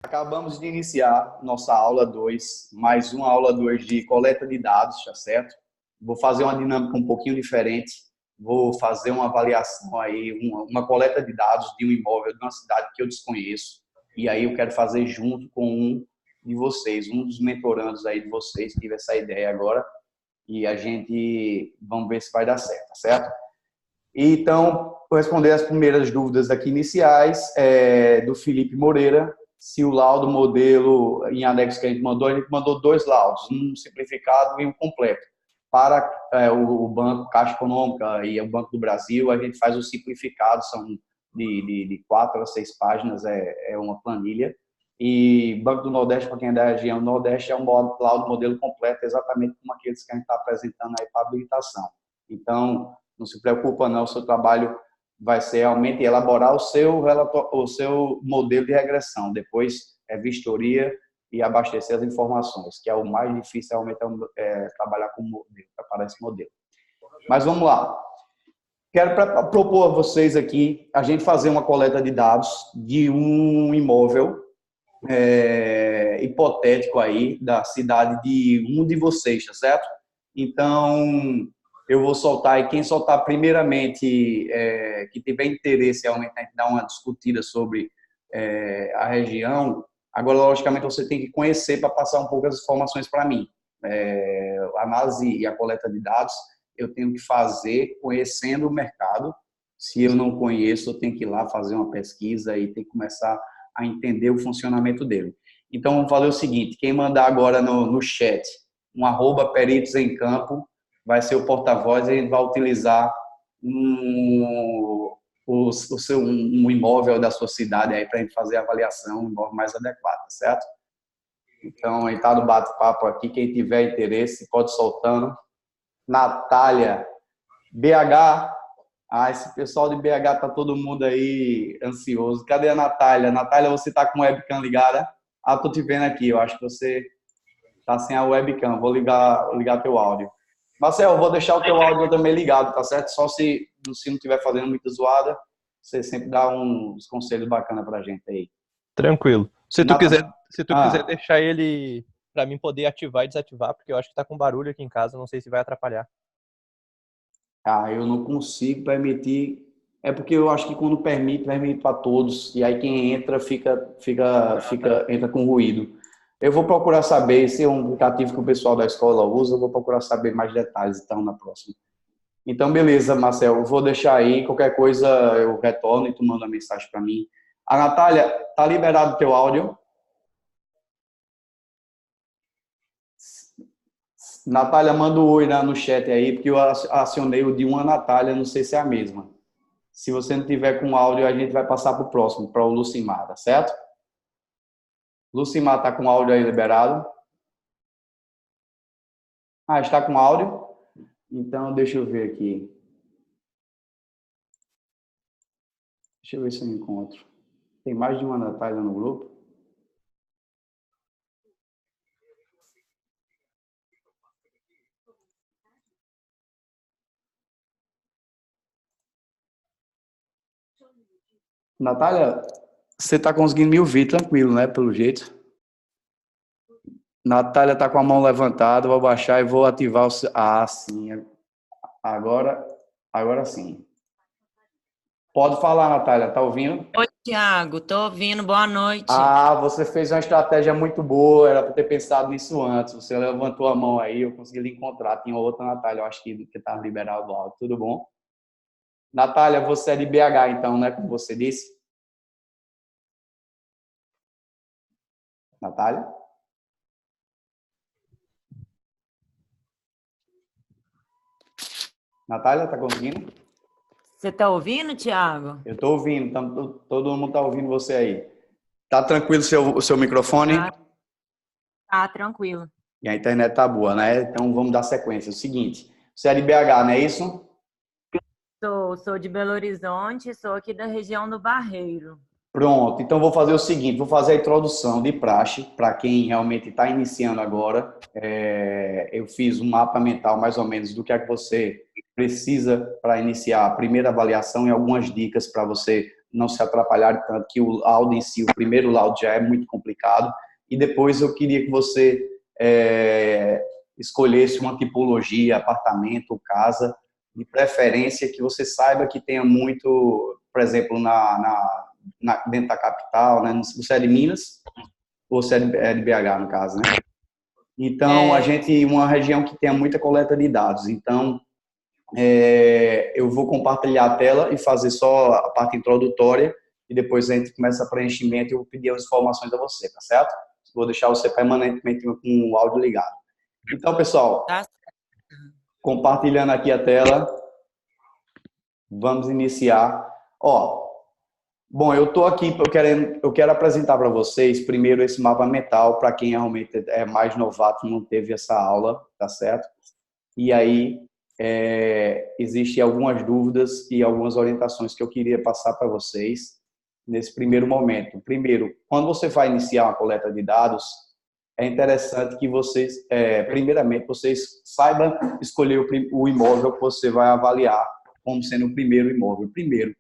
Acabamos de iniciar nossa aula 2, mais uma aula 2 de coleta de dados, tá certo? Vou fazer uma dinâmica um pouquinho diferente. Vou fazer uma avaliação aí, uma coleta de dados de um imóvel de uma cidade que eu desconheço. E aí eu quero fazer junto com um de vocês, um dos mentorandos aí de vocês, que tive essa ideia agora. E a gente, vamos ver se vai dar certo, tá certo? Então, vou responder as primeiras dúvidas aqui iniciais, do Felipe Moreira. Se o laudo modelo em anexo que a gente mandou 2 laudos, um simplificado e um completo. Para o Banco Caixa Econômica e o Banco do Brasil, a gente faz o simplificado, são de 4 a 6 páginas, é uma planilha. E Banco do Nordeste, para quem é da região Nordeste, é um laudo modelo completo, exatamente como aqueles que a gente está apresentando aí para habilitação. Então, não se preocupa não, o seu trabalho vai ser realmente elaborar o seu modelo de regressão, depois é vistoria e abastecer as informações, que é o mais difícil realmente trabalhar com modelo, preparar esse modelo. Mas vamos lá. Quero propor a vocês aqui a gente fazer uma coleta de dados de um imóvel hipotético aí da cidade de um de vocês, tá certo? Então, eu vou soltar, e quem soltar primeiramente, que tiver interesse realmente em dar uma discutida sobre a região, agora, logicamente, você tem que conhecer para passar um pouco as informações para mim. A análise e a coleta de dados, eu tenho que fazer conhecendo o mercado. Se eu não conheço, eu tenho que ir lá fazer uma pesquisa e tem que começar a entender o funcionamento dele. Então, vamos fazer o seguinte, quem mandar agora no chat um @peritos em campo, vai ser o porta-voz e a gente vai utilizar um imóvel da sua cidade aí para a gente fazer a avaliação, um imóvel mais adequado, certo? Então, aí está no bate-papo aqui, quem tiver interesse pode ir soltando. Natália, BH, esse pessoal de BH está todo mundo aí ansioso. Cadê a Natália? Natália, você está com a webcam ligada? Estou te vendo aqui, eu acho que você está sem a webcam, vou ligar teu áudio. Marcelo, vou deixar o teu áudio também ligado, tá certo? Só se não estiver fazendo muita zoada, você sempre dá uns conselhos bacanas pra gente aí. Tranquilo. Se tu quiser deixar ele pra mim poder ativar e desativar, porque eu acho que tá com barulho aqui em casa, não sei se vai atrapalhar. Eu não consigo permitir. É porque eu acho que quando permite para todos, e aí quem entra entra com ruído. Eu vou procurar saber, esse é um aplicativo que o pessoal da escola usa, eu vou procurar saber mais detalhes, então, na próxima. Então, beleza, Marcel, eu vou deixar aí, qualquer coisa eu retorno e tu manda uma mensagem para mim. A Natália, tá liberado o teu áudio? Natália, manda um oi no chat aí, porque eu acionei o de uma Natália, não sei se é a mesma. Se você não tiver com áudio, a gente vai passar para o próximo, para o Lucimar, tá certo? Lucimar está com áudio aí liberado? Está com áudio? Então, deixa eu ver aqui. Deixa eu ver se eu encontro. Tem mais de uma Natália no grupo? Natália, você está conseguindo me ouvir tranquilo, né? Pelo jeito. Natália está com a mão levantada, vou baixar e vou ativar o... sim. Agora sim. Pode falar, Natália, tá ouvindo? Oi, Thiago, tô ouvindo, boa noite. Você fez uma estratégia muito boa, era para ter pensado nisso antes. Você levantou a mão aí, eu consegui lhe encontrar. Tinha outra Natália, eu acho que estava liberado do áudio. Tudo bom? Natália, você é de BH, então, né? Como você disse? Natália? Natália, tá conseguindo? Você tá ouvindo, Thiago? Eu tô ouvindo, então, todo mundo tá ouvindo você aí. Tá tranquilo o seu microfone? Tá tranquilo. E a internet tá boa, né? Então vamos dar sequência. É o seguinte, você é de BH, não é isso? Sou de Belo Horizonte, sou aqui da região do Barreiro. Pronto, então vou fazer o seguinte, vou fazer a introdução de praxe para quem realmente está iniciando agora. Eu fiz um mapa mental mais ou menos do que é que você precisa para iniciar a primeira avaliação e algumas dicas para você não se atrapalharem tanto, que o laudo em si, o primeiro laudo já é muito complicado. E depois eu queria que você escolhesse uma tipologia, apartamento ou casa, de preferência que você saiba que tenha muito, por exemplo, dentro da capital, né? Você é de Minas ou você é de BH, no caso, né? Então, uma região que tenha muita coleta de dados. Então, eu vou compartilhar a tela e fazer só a parte introdutória e depois a gente começa a preenchimento e eu vou pedir as informações a você, tá certo? Vou deixar você permanentemente com o áudio ligado. Então, pessoal, compartilhando aqui a tela, vamos iniciar. Bom, eu estou aqui, eu quero apresentar para vocês primeiro esse mapa mental, para quem realmente é mais novato, não teve essa aula, tá certo? E aí, existem algumas dúvidas e algumas orientações que eu queria passar para vocês nesse primeiro momento. Primeiro, quando você vai iniciar uma coleta de dados, é interessante que vocês, primeiramente, vocês saibam escolher o imóvel que você vai avaliar como sendo o primeiro imóvel. Primeiro,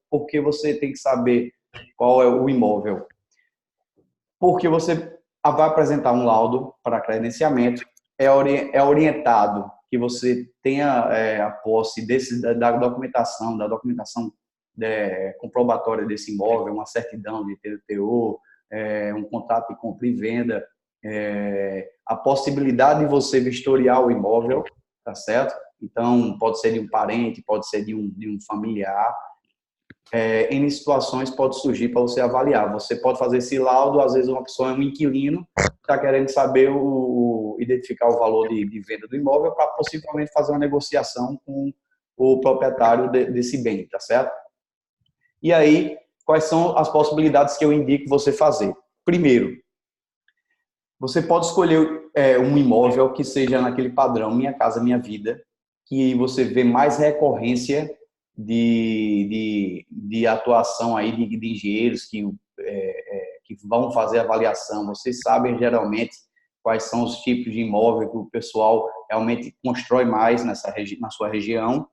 porque você tem que saber qual é o imóvel. Porque você vai apresentar um laudo para credenciamento, é orientado que você tenha a posse da documentação comprobatória desse imóvel, uma certidão de TTO, um contrato de compra e venda, a possibilidade de você vistoriar o imóvel, tá certo? Então, pode ser de um parente, pode ser de um familiar. Em situações pode surgir para você avaliar. Você pode fazer esse laudo, às vezes uma pessoa é um inquilino, está querendo saber identificar o valor de venda do imóvel para possivelmente fazer uma negociação com o proprietário desse bem, tá certo? E aí, quais são as possibilidades que eu indico você fazer? Primeiro, você pode escolher um imóvel que seja naquele padrão Minha Casa Minha Vida, que você vê mais recorrência de atuação aí de engenheiros que vão fazer avaliação. Vocês sabem geralmente quais são os tipos de imóvel que o pessoal realmente constrói mais na sua região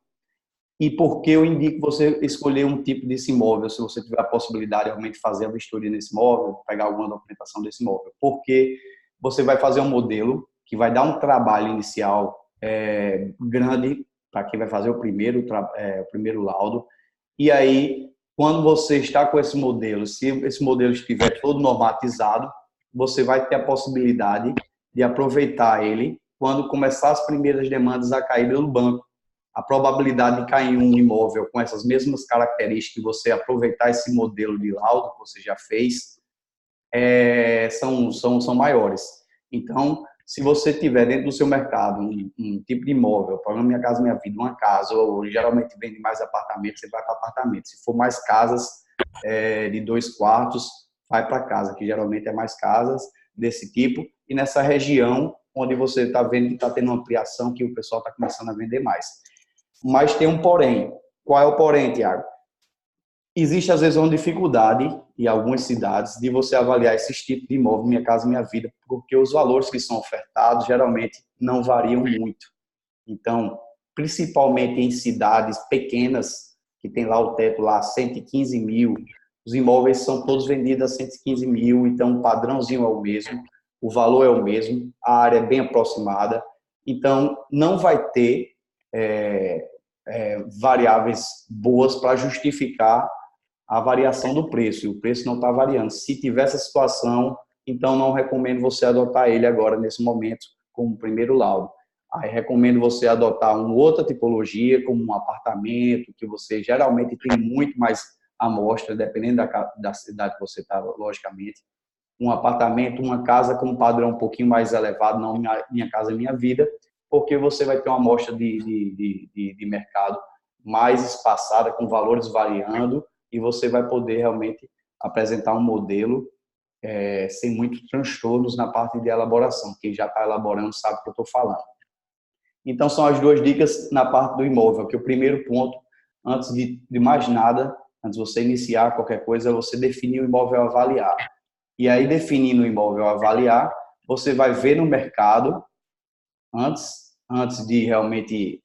e por que eu indico você escolher um tipo desse imóvel, se você tiver a possibilidade de realmente fazer a vistoria nesse imóvel, pegar alguma documentação desse imóvel. Porque você vai fazer um modelo que vai dar um trabalho inicial grande para quem vai fazer o primeiro laudo. E aí, quando você está com esse modelo, se esse modelo estiver todo normatizado, você vai ter a possibilidade de aproveitar ele quando começar as primeiras demandas a cair no banco. A probabilidade de cair um imóvel com essas mesmas características, você aproveitar esse modelo de laudo que você já fez, são maiores. Então, se você tiver dentro do seu mercado um tipo de imóvel, por exemplo, Minha Casa Minha Vida, uma casa, ou geralmente vende mais apartamentos, você vai para apartamento. Se for mais casas de 2 quartos, vai para casa, que geralmente é mais casas desse tipo. E nessa região onde você está vendo que está tendo uma ampliação, que o pessoal está começando a vender mais. Mas tem um porém. Qual é o porém, Tiago? Existe, às vezes, uma dificuldade em algumas cidades de você avaliar esses tipos de imóvel, Minha Casa Minha Vida, porque os valores que são ofertados geralmente não variam muito. Então, principalmente em cidades pequenas, que tem lá o teto lá 115 mil, os imóveis são todos vendidos a 115 mil, então o padrãozinho é o mesmo, o valor é o mesmo, a área é bem aproximada, então não vai ter variáveis boas para justificar a variação do preço, e o preço não está variando. Se tiver essa situação, então não recomendo você adotar ele agora, nesse momento, como primeiro laudo. Aí recomendo você adotar uma outra tipologia, como um apartamento, que você geralmente tem muito mais amostra, dependendo da cidade que você está, logicamente. Um apartamento, uma casa com um padrão um pouquinho mais elevado, não Minha Casa Minha Vida, porque você vai ter uma amostra de mercado mais espaçada, com valores variando, e você vai poder realmente apresentar um modelo sem muitos transtornos na parte de elaboração. Quem já está elaborando sabe o que eu estou falando. Então, são as duas dicas na parte do imóvel, que o primeiro ponto, antes de mais nada, antes de você iniciar qualquer coisa, é você definir o imóvel a avaliar. E aí, definindo o imóvel a avaliar, você vai ver no mercado, antes de realmente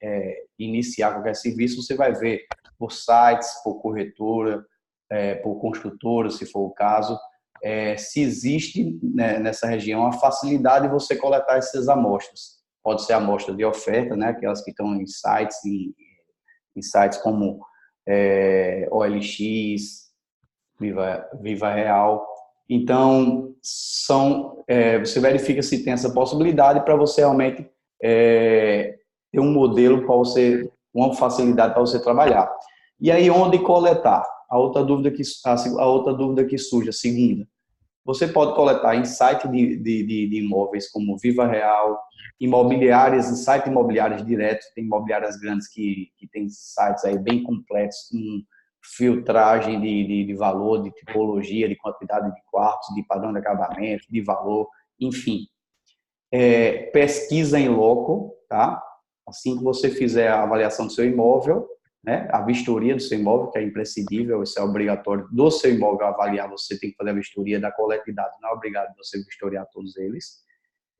iniciar qualquer serviço, você vai ver por sites, por corretora, por construtora, se for o caso, se existe, né, nessa região a facilidade de você coletar essas amostras. Pode ser amostra de oferta, né, aquelas que estão em sites como OLX, Viva Real. Então, você verifica se tem essa possibilidade para você realmente ter um modelo para você, uma facilidade para você trabalhar. E aí, onde coletar? A outra dúvida que surge, a segunda. Você pode coletar em site de imóveis como Viva Real, imobiliárias, em sites imobiliários diretos, tem imobiliárias grandes que tem sites aí bem completos, com filtragem de valor, de tipologia, de quantidade de quartos, de padrão de acabamento, de valor, enfim. Pesquisa em loco, tá? Assim que você fizer a avaliação do seu imóvel, né, a vistoria do seu imóvel, que é imprescindível, isso é obrigatório do seu imóvel avaliar, você tem que fazer a vistoria da coleta de dados, não é obrigado você vistoriar todos eles,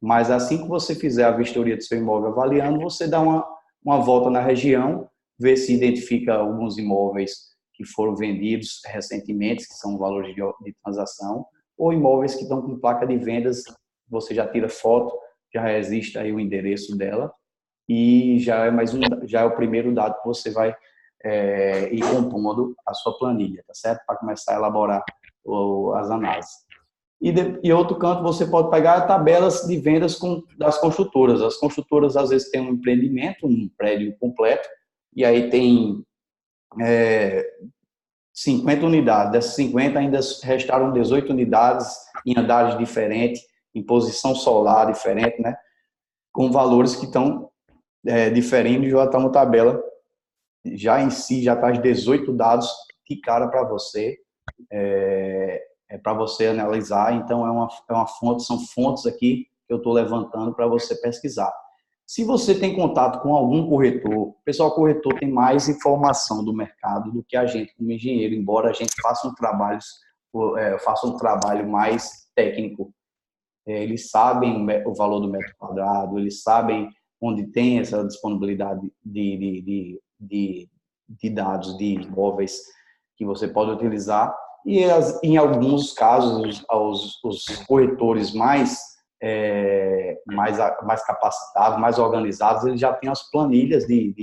mas assim que você fizer a vistoria do seu imóvel avaliando, você dá uma volta na região, vê se identifica alguns imóveis que foram vendidos recentemente, que são valores de transação, ou imóveis que estão com placa de vendas, você já tira foto, já existe aí o endereço dela, e já é o primeiro dado que você vai ir compondo a sua planilha, tá certo? Para começar a elaborar as análises. E outro canto, você pode pegar tabelas de vendas das construtoras. As construtoras, às vezes, têm um empreendimento, um prédio completo, e aí tem 50 unidades. Dessas 50, ainda restaram 18 unidades em andares diferentes, em posição solar diferente, né? Com valores que estão diferindo, já está uma tabela, já em si, já traz 18 dados de cara para você, para você analisar. Então, é uma fonte, são fontes aqui que eu estou levantando para você pesquisar. Se você tem contato com algum corretor, pessoal, o corretor tem mais informação do mercado do que a gente como engenheiro, embora a gente faça um trabalho mais técnico. Eles sabem o valor do metro quadrado, eles sabem onde tem essa disponibilidade de dados, de imóveis que você pode utilizar. E em alguns casos, os corretores mais capacitados, mais organizados, eles já têm as planilhas de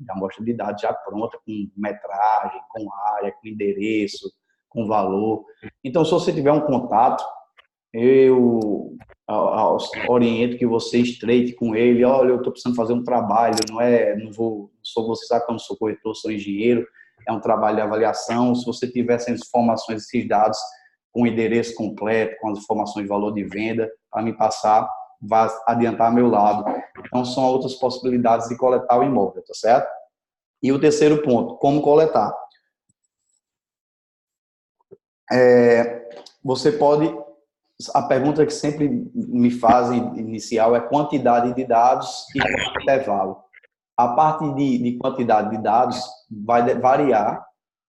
amostra de dados já pronta, com metragem, com área, com endereço, com valor. Então, se você tiver um contato, eu oriento que você estreite com ele. Olha, eu estou precisando fazer um trabalho, você sabe que eu não sou corretor, sou engenheiro, é um trabalho de avaliação. Se você tiver essas informações, esses dados, com o endereço completo, com as informações de valor de venda, para me passar, vai adiantar meu lado. Então, são outras possibilidades de coletar o imóvel, tá certo? E o terceiro ponto, como coletar? Você pode... A pergunta que sempre me fazem inicial é quantidade de dados e intervalo. A parte de quantidade de dados vai variar,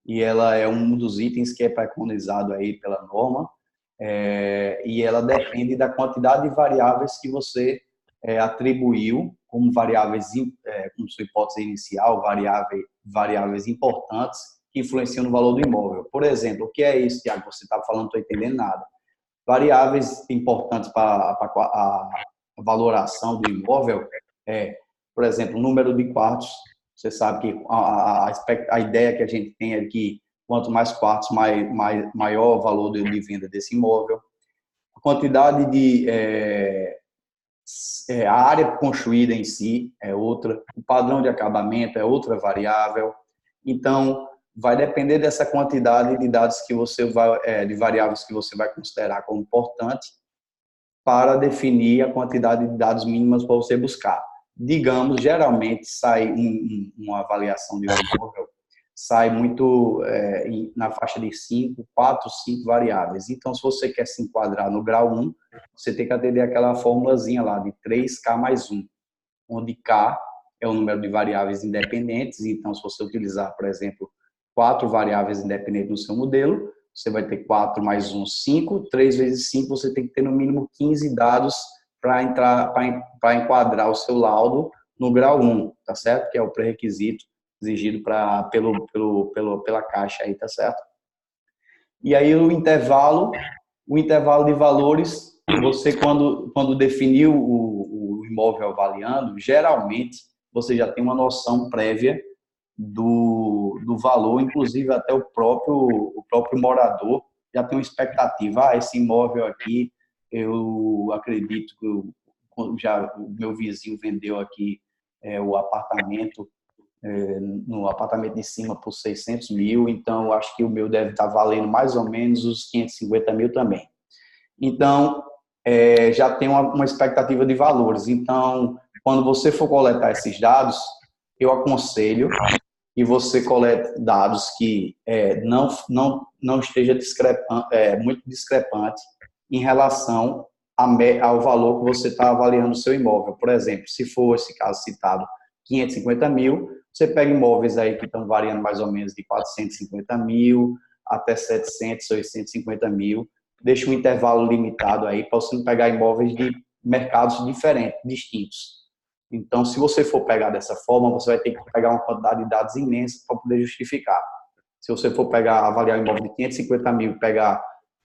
e ela é um dos itens que é preconizado aí pela norma, e ela depende da quantidade de variáveis que você atribuiu como variáveis, como sua hipótese inicial, variáveis importantes que influenciam no valor do imóvel. Por exemplo, o que é isso, Tiago? Você está falando, não estou entendendo nada. Variáveis importantes para a valoração do imóvel por exemplo, o número de quartos. Você sabe que a ideia que a gente tem é que quanto mais quartos, maior o valor de venda desse imóvel. A quantidade a área construída em si é outra, o padrão de acabamento é outra variável. Então, vai depender dessa quantidade de dados que você de variáveis que você vai considerar como importante para definir a quantidade de dados mínimas para você buscar. Digamos, geralmente sai uma avaliação de um imóvel, sai muito na faixa de 4, 5 variáveis. Então, se você quer se enquadrar no grau 1, você tem que atender aquela formulazinha lá de 3K mais 1, onde K é o número de variáveis independentes. Então, se você utilizar, por exemplo, 4 variáveis independentes no seu modelo, você vai ter 4 mais 1, 5. 3 vezes 5, você tem que ter no mínimo 15 dados para enquadrar o seu laudo no grau 1, tá certo? Que é o pré-requisito exigido pela Caixa aí, tá certo? E aí o intervalo de valores, você quando definiu o imóvel avaliando, geralmente você já tem uma noção prévia do valor, inclusive até o próprio morador já tem uma expectativa. Esse imóvel aqui, eu acredito que o meu vizinho vendeu aqui o apartamento, no apartamento de cima por 600 mil, então eu acho que o meu deve estar valendo mais ou menos os 550 mil também. Então, já tem uma expectativa de valores. Então, quando você for coletar esses dados, eu aconselho que você colete dados que não esteja muito discrepante em relação ao valor que você está avaliando o seu imóvel. Por exemplo, se for esse caso citado, 550 mil, você pega imóveis aí que estão variando mais ou menos de 450 mil até 700, 850 mil. Deixa um intervalo limitado aí para você não pegar imóveis de mercados diferentes, distintos. Então, se você for pegar dessa forma, você vai ter que pegar uma quantidade de dados imensa para poder justificar. Se você for avaliar um imóvel de 550 mil, pegar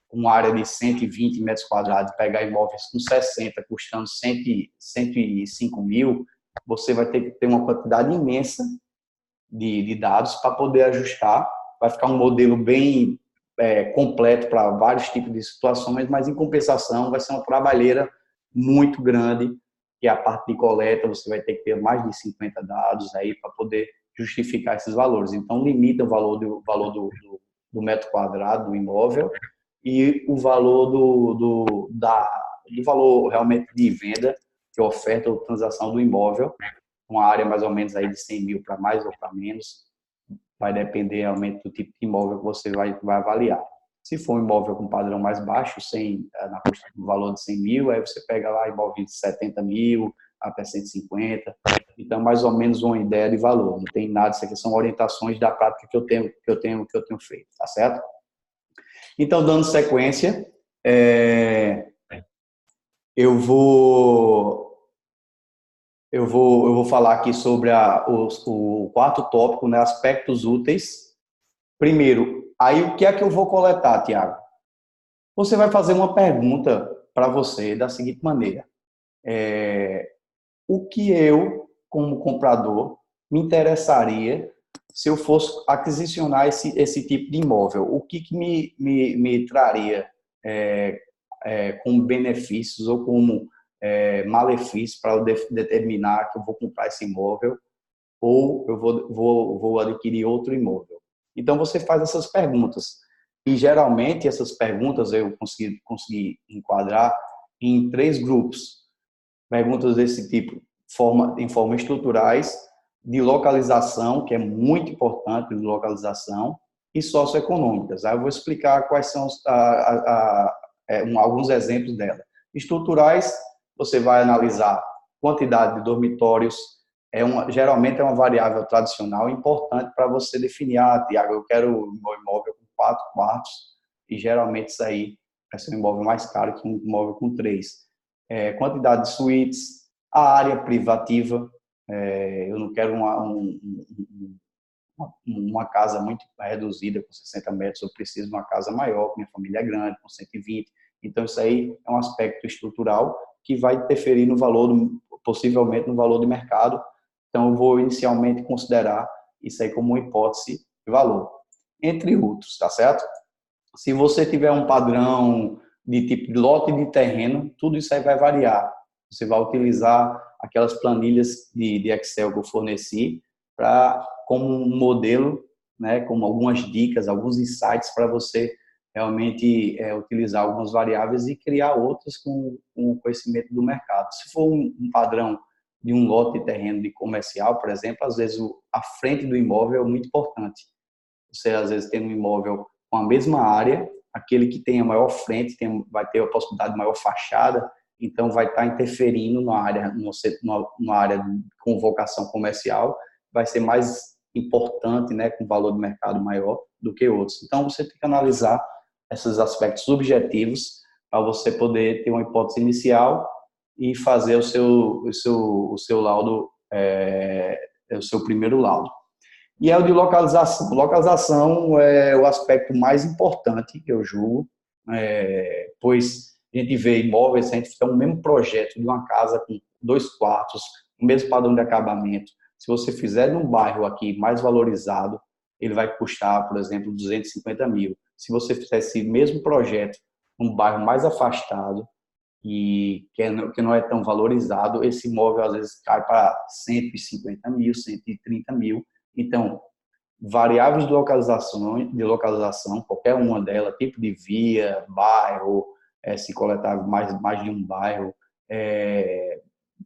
uma área de 120 metros quadrados, pegar imóveis com 60, custando 105 mil, você vai ter que ter uma quantidade imensa de dados para poder ajustar. Vai ficar um modelo bem completo para vários tipos de situações, mas em compensação vai ser uma trabalheira muito grande, que a parte de coleta você vai ter que ter mais de 50 dados aí para poder justificar esses valores. Então, limita o valor do metro quadrado do imóvel e o valor do valor realmente de venda, que oferta ou transação do imóvel, uma área mais ou menos aí de 100 mil para mais ou para menos, vai depender realmente do tipo de imóvel que você vai avaliar. Se for um imóvel com padrão mais baixo, no valor de 100 mil, aí você pega lá imóvel de 70 mil até 150. Então, mais ou menos uma ideia de valor. Não tem nada, isso aqui são orientações da prática que eu tenho feito, tá certo? Então, dando sequência, eu vou falar aqui sobre o quarto tópico, né, aspectos úteis. Primeiro, aí o que é que eu vou coletar, Tiago? Você vai fazer uma pergunta para você da seguinte maneira: o que eu, como comprador, me interessaria se eu fosse aquisicionar esse tipo de imóvel? O que me traria como benefícios ou como malefícios para eu determinar que eu vou comprar esse imóvel ou eu vou adquirir outro imóvel? Então, você faz essas perguntas. E, geralmente, essas perguntas eu consegui enquadrar em 3 grupos. Perguntas desse tipo, em forma estruturais, de localização, que é muito importante, de localização, e socioeconômicas. Aí eu vou explicar quais são alguns exemplos dela. Estruturais, você vai analisar quantidade de dormitórios, geralmente é uma variável tradicional importante para você definir, Tiago, eu quero um imóvel com 4 quartos, e geralmente isso aí vai ser um imóvel mais caro que um imóvel com 3. Quantidade de suítes, a área privativa, eu não quero uma casa muito reduzida, com 60 metros, eu preciso de uma casa maior, minha família é grande, com 120. Então, isso aí é um aspecto estrutural que vai interferir no valor, possivelmente no valor de mercado. Então, eu vou inicialmente considerar isso aí como uma hipótese de valor, entre outros, tá certo? Se você tiver um padrão de tipo de lote de terreno, tudo isso aí vai variar. Você vai utilizar aquelas planilhas de Excel que eu forneci como um modelo, né, como algumas dicas, alguns insights para você realmente utilizar algumas variáveis e criar outras com o conhecimento do mercado. Se for um padrão de um lote de terreno de comercial, por exemplo, às vezes a frente do imóvel é muito importante. Você, às vezes, tem um imóvel com a mesma área, aquele que tem a maior frente vai ter a possibilidade de maior fachada, então vai estar interferindo na área com vocação comercial, vai ser mais importante, né, com valor de mercado maior do que outros. Então, você tem que analisar esses aspectos subjetivos para você poder ter uma hipótese inicial e fazer o seu laudo, o seu primeiro laudo. E é o de localização. Localização é o aspecto mais importante, que eu julgo, pois a gente vê imóveis, a gente fica no mesmo projeto de uma casa com 2 quartos, o mesmo padrão de acabamento. Se você fizer num bairro aqui mais valorizado, ele vai custar, por exemplo, 250 mil. Se você fizer esse mesmo projeto num bairro mais afastado e que não é tão valorizado, esse imóvel às vezes cai para 150 mil, 130 mil. Então, variáveis de localização, qualquer uma delas, tipo de via, bairro, se coletar mais de um bairro,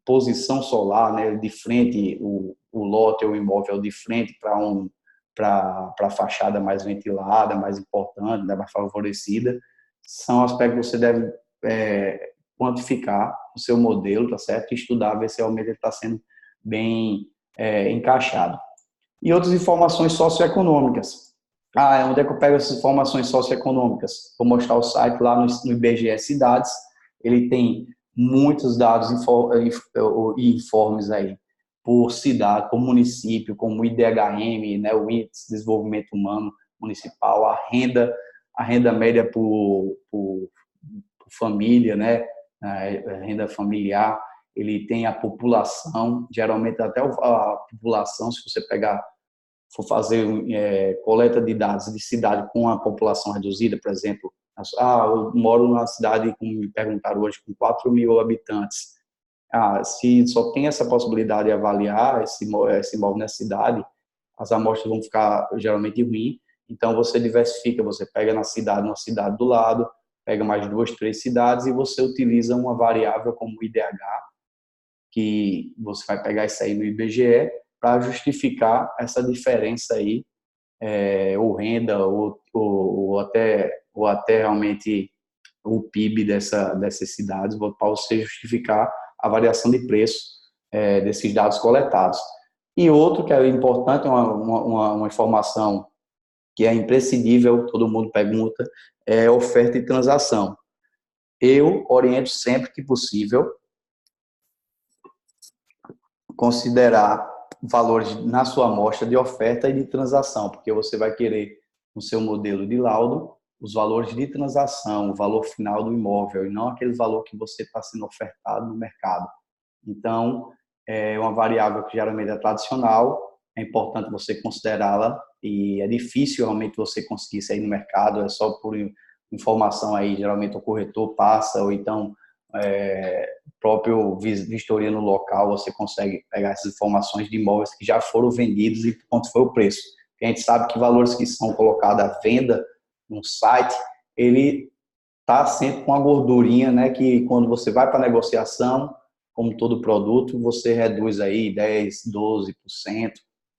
posição solar, né, de frente, o lote ou o imóvel de frente para a fachada mais ventilada, mais importante, né, mais favorecida, são aspectos que você deve quantificar o seu modelo, tá certo? E estudar, ver se realmente ele está sendo bem encaixado. E outras informações socioeconômicas. Onde é que eu pego essas informações socioeconômicas? Vou mostrar o site lá no IBGE Cidades. Ele tem muitos dados e informes aí por cidade, por município, como o IDHM, né, o Índice de Desenvolvimento Humano Municipal, a renda média por família, né, a renda familiar. Ele tem a população, geralmente até a população, se você for fazer coleta de dados de cidade com a população reduzida, por exemplo, eu moro numa cidade, como me perguntaram hoje, com 4 mil habitantes. Se só tem essa possibilidade de avaliar esse imóvel nessa cidade, as amostras vão ficar geralmente ruins. Então, você diversifica, você pega uma cidade do lado, pega mais 2, 3 cidades e você utiliza uma variável como o IDH, que você vai pegar isso aí no IBGE para justificar essa diferença aí, ou renda, ou até realmente o PIB dessas cidades, para você justificar a variação de preço desses dados coletados. E outro que é importante, uma informação que é imprescindível, todo mundo pergunta, é oferta e transação. Eu oriento sempre que possível considerar valores na sua amostra de oferta e de transação, porque você vai querer no seu modelo de laudo os valores de transação, o valor final do imóvel, e não aquele valor que você está sendo ofertado no mercado. Então, é uma variável que geralmente é tradicional, é importante você considerá-la, e é difícil realmente você conseguir isso aí no mercado, é só por informação aí, geralmente o corretor passa, ou então próprio vistoria no local, você consegue pegar essas informações de imóveis que já foram vendidos e quanto foi o preço. Porque a gente sabe que valores que são colocados à venda no site, ele está sempre com a gordurinha, né, que quando você vai para a negociação, como todo produto, você reduz aí 10, 12%.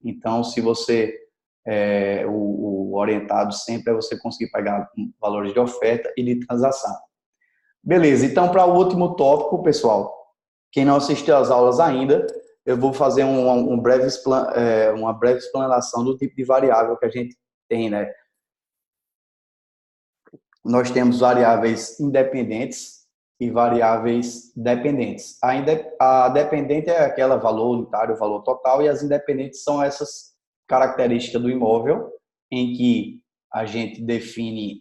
Então, se você o orientado sempre é você conseguir pegar valores de oferta e de transação. Beleza, então para o último tópico, pessoal, quem não assistiu às aulas ainda, eu vou fazer uma breve explanação do tipo de variável que a gente tem, né? Nós temos variáveis independentes e variáveis dependentes. A dependente é aquela valor unitário, valor total, e as independentes são essas características do imóvel em que a gente define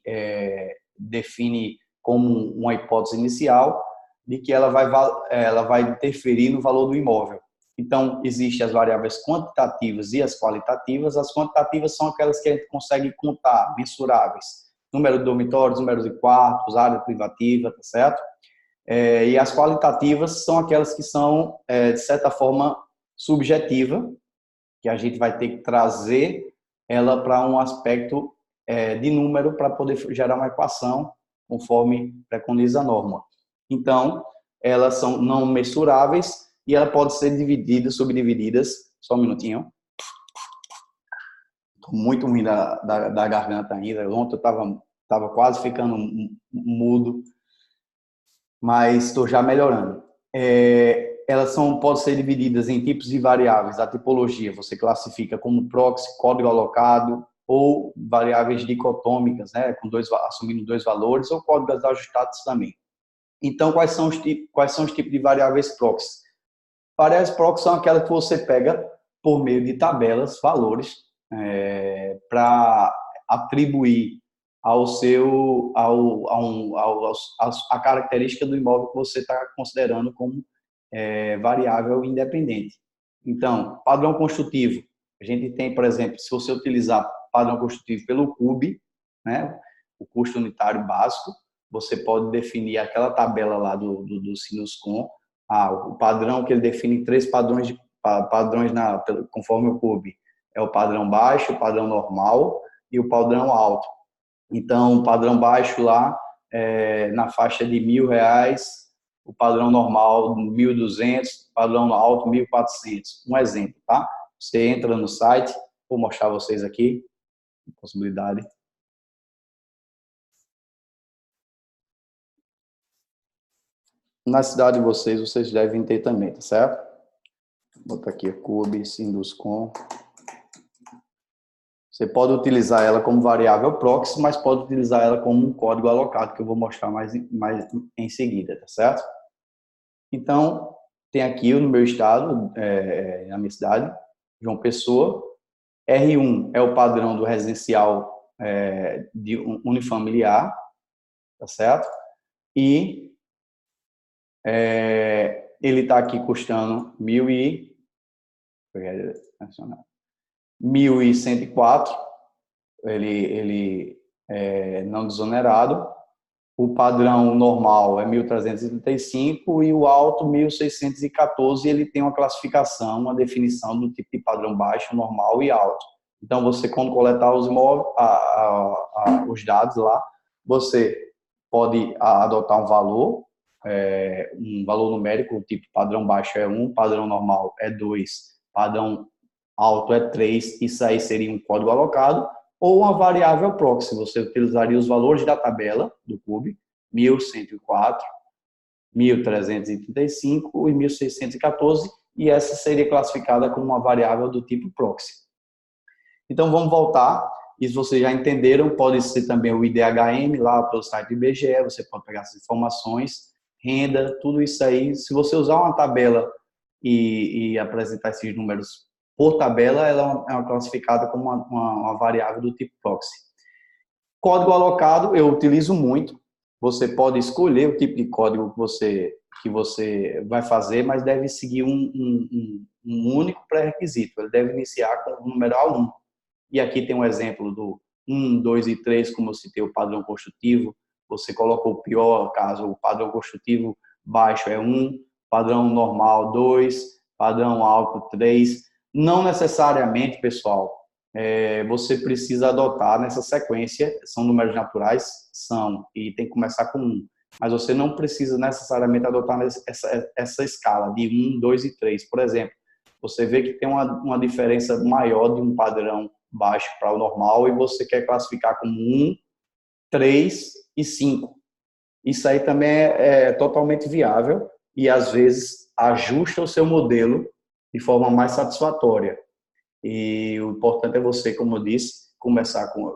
como uma hipótese inicial de que ela vai interferir no valor do imóvel. Então, existem as variáveis quantitativas e as qualitativas. As quantitativas são aquelas que a gente consegue contar, mensuráveis. Número de dormitórios, número de quartos, área privativa, tá certo? E as qualitativas são aquelas que são, de certa forma, subjetiva, que a gente vai ter que trazer ela para um aspecto de número para poder gerar uma equação conforme preconiza a norma. Então, elas são não mensuráveis e ela pode ser subdivididas, só um minutinho. Estou muito ruim da garganta ainda. Ontem eu estava quase ficando mudo, mas estou já melhorando. Elas podem ser divididas em tipos de variáveis. A tipologia você classifica como proxy, código alocado, ou variáveis dicotômicas, né, assumindo 2 valores, ou códigos ajustados também. Então, quais são os tipos de variáveis proxy? Variáveis proxy são aquelas que você pega por meio de tabelas, valores, para atribuir a característica do imóvel que você está considerando como variável independente. Então, padrão construtivo. A gente tem, por exemplo, se você utilizar padrão construtivo pelo CUB, né, o custo unitário básico, você pode definir aquela tabela lá do Sinuscom, o padrão que ele define 3 padrões, conforme o CUB. É o padrão baixo, o padrão normal e o padrão alto. Então, o padrão baixo lá, na faixa de R$1.000, o padrão normal 1.200, padrão alto 1.400. Um exemplo, tá? Você entra no site, vou mostrar a vocês aqui, possibilidade. Na cidade de vocês devem ter também, tá certo? Vou botar aqui a CUB, Sinuscom. Você pode utilizar ela como variável proxy, mas pode utilizar ela como um código alocado, que eu vou mostrar mais em seguida, tá certo? Então, tem aqui no meu estado, na minha cidade, João Pessoa. R1 é o padrão do residencial de unifamiliar, tá certo? E ele está aqui custando 1.104, ele não desonerado. O padrão normal é 1.335 e o alto 1.614. Ele tem uma classificação, uma definição do tipo de padrão baixo, normal e alto. Então, você, quando coletar os imóveis, os dados lá, você pode adotar um valor numérico, o tipo padrão baixo é 1, padrão normal é 2, padrão alto é 3, isso aí seria um código alocado, ou uma variável proxy. Você utilizaria os valores da tabela do CUB, 1.104, 1.335 e 1.614, e essa seria classificada como uma variável do tipo proxy. Então, vamos voltar. Isso vocês já entenderam, pode ser também o IDHM, lá pelo site do IBGE, você pode pegar essas informações, renda, tudo isso aí. Se você usar uma tabela e apresentar esses números por tabela, ela é classificada como uma variável do tipo proxy. Código alocado eu utilizo muito. Você pode escolher o tipo de código que você vai fazer, mas deve seguir um único pré-requisito. Ele deve iniciar com o numeral 1. E aqui tem um exemplo do 1, 2 e 3, como eu citei o padrão construtivo. Você coloca o pior caso, o padrão construtivo baixo é 1, padrão normal 2, padrão alto 3. Não necessariamente, pessoal, você precisa adotar nessa sequência, são números naturais, e tem que começar com 1. Mas você não precisa necessariamente adotar essa escala de 1, 2 e 3. Por exemplo, você vê que tem uma diferença maior de um padrão baixo para o normal e você quer classificar como 1, 3 e 5. Isso aí também é totalmente viável e, às vezes, ajusta o seu modelo de forma mais satisfatória. E o importante é você, como eu disse,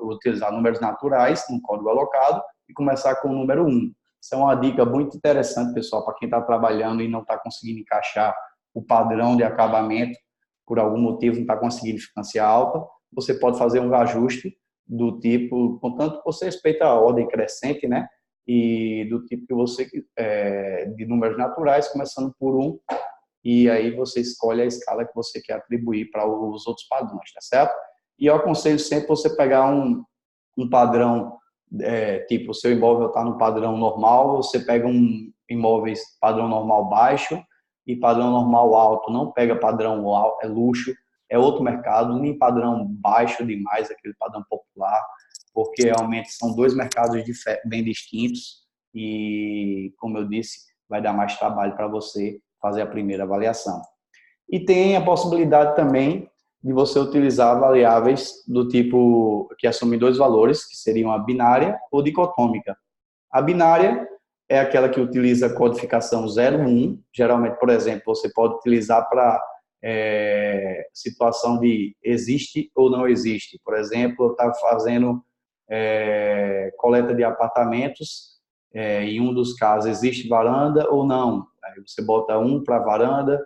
utilizar números naturais, um código alocado, e começar com o número 1. Isso é uma dica muito interessante, pessoal, para quem está trabalhando e não está conseguindo encaixar o padrão de acabamento, por algum motivo não está conseguindo financiar alta, você pode fazer um ajuste do tipo, contanto que você respeita a ordem crescente, né? E do tipo que você, de números naturais, começando por 1, e aí você escolhe a escala que você quer atribuir para os outros padrões, tá certo? E eu aconselho sempre você pegar um padrão, tipo, o seu imóvel está no padrão normal, você pega um imóvel padrão normal baixo e padrão normal alto, não pega padrão luxo, é outro mercado, nem padrão baixo demais, aquele padrão popular, porque realmente são dois mercados bem distintos e, como eu disse, vai dar mais trabalho para você fazer a primeira avaliação. E tem a possibilidade também de você utilizar variáveis do tipo que assumem 2 valores, que seriam a binária ou dicotômica. A binária é aquela que utiliza a codificação 0, 1. Geralmente, por exemplo, você pode utilizar para situação de existe ou não existe. Por exemplo, eu estava fazendo coleta de apartamentos, em um dos casos existe varanda ou não. Aí você bota 1 para varanda,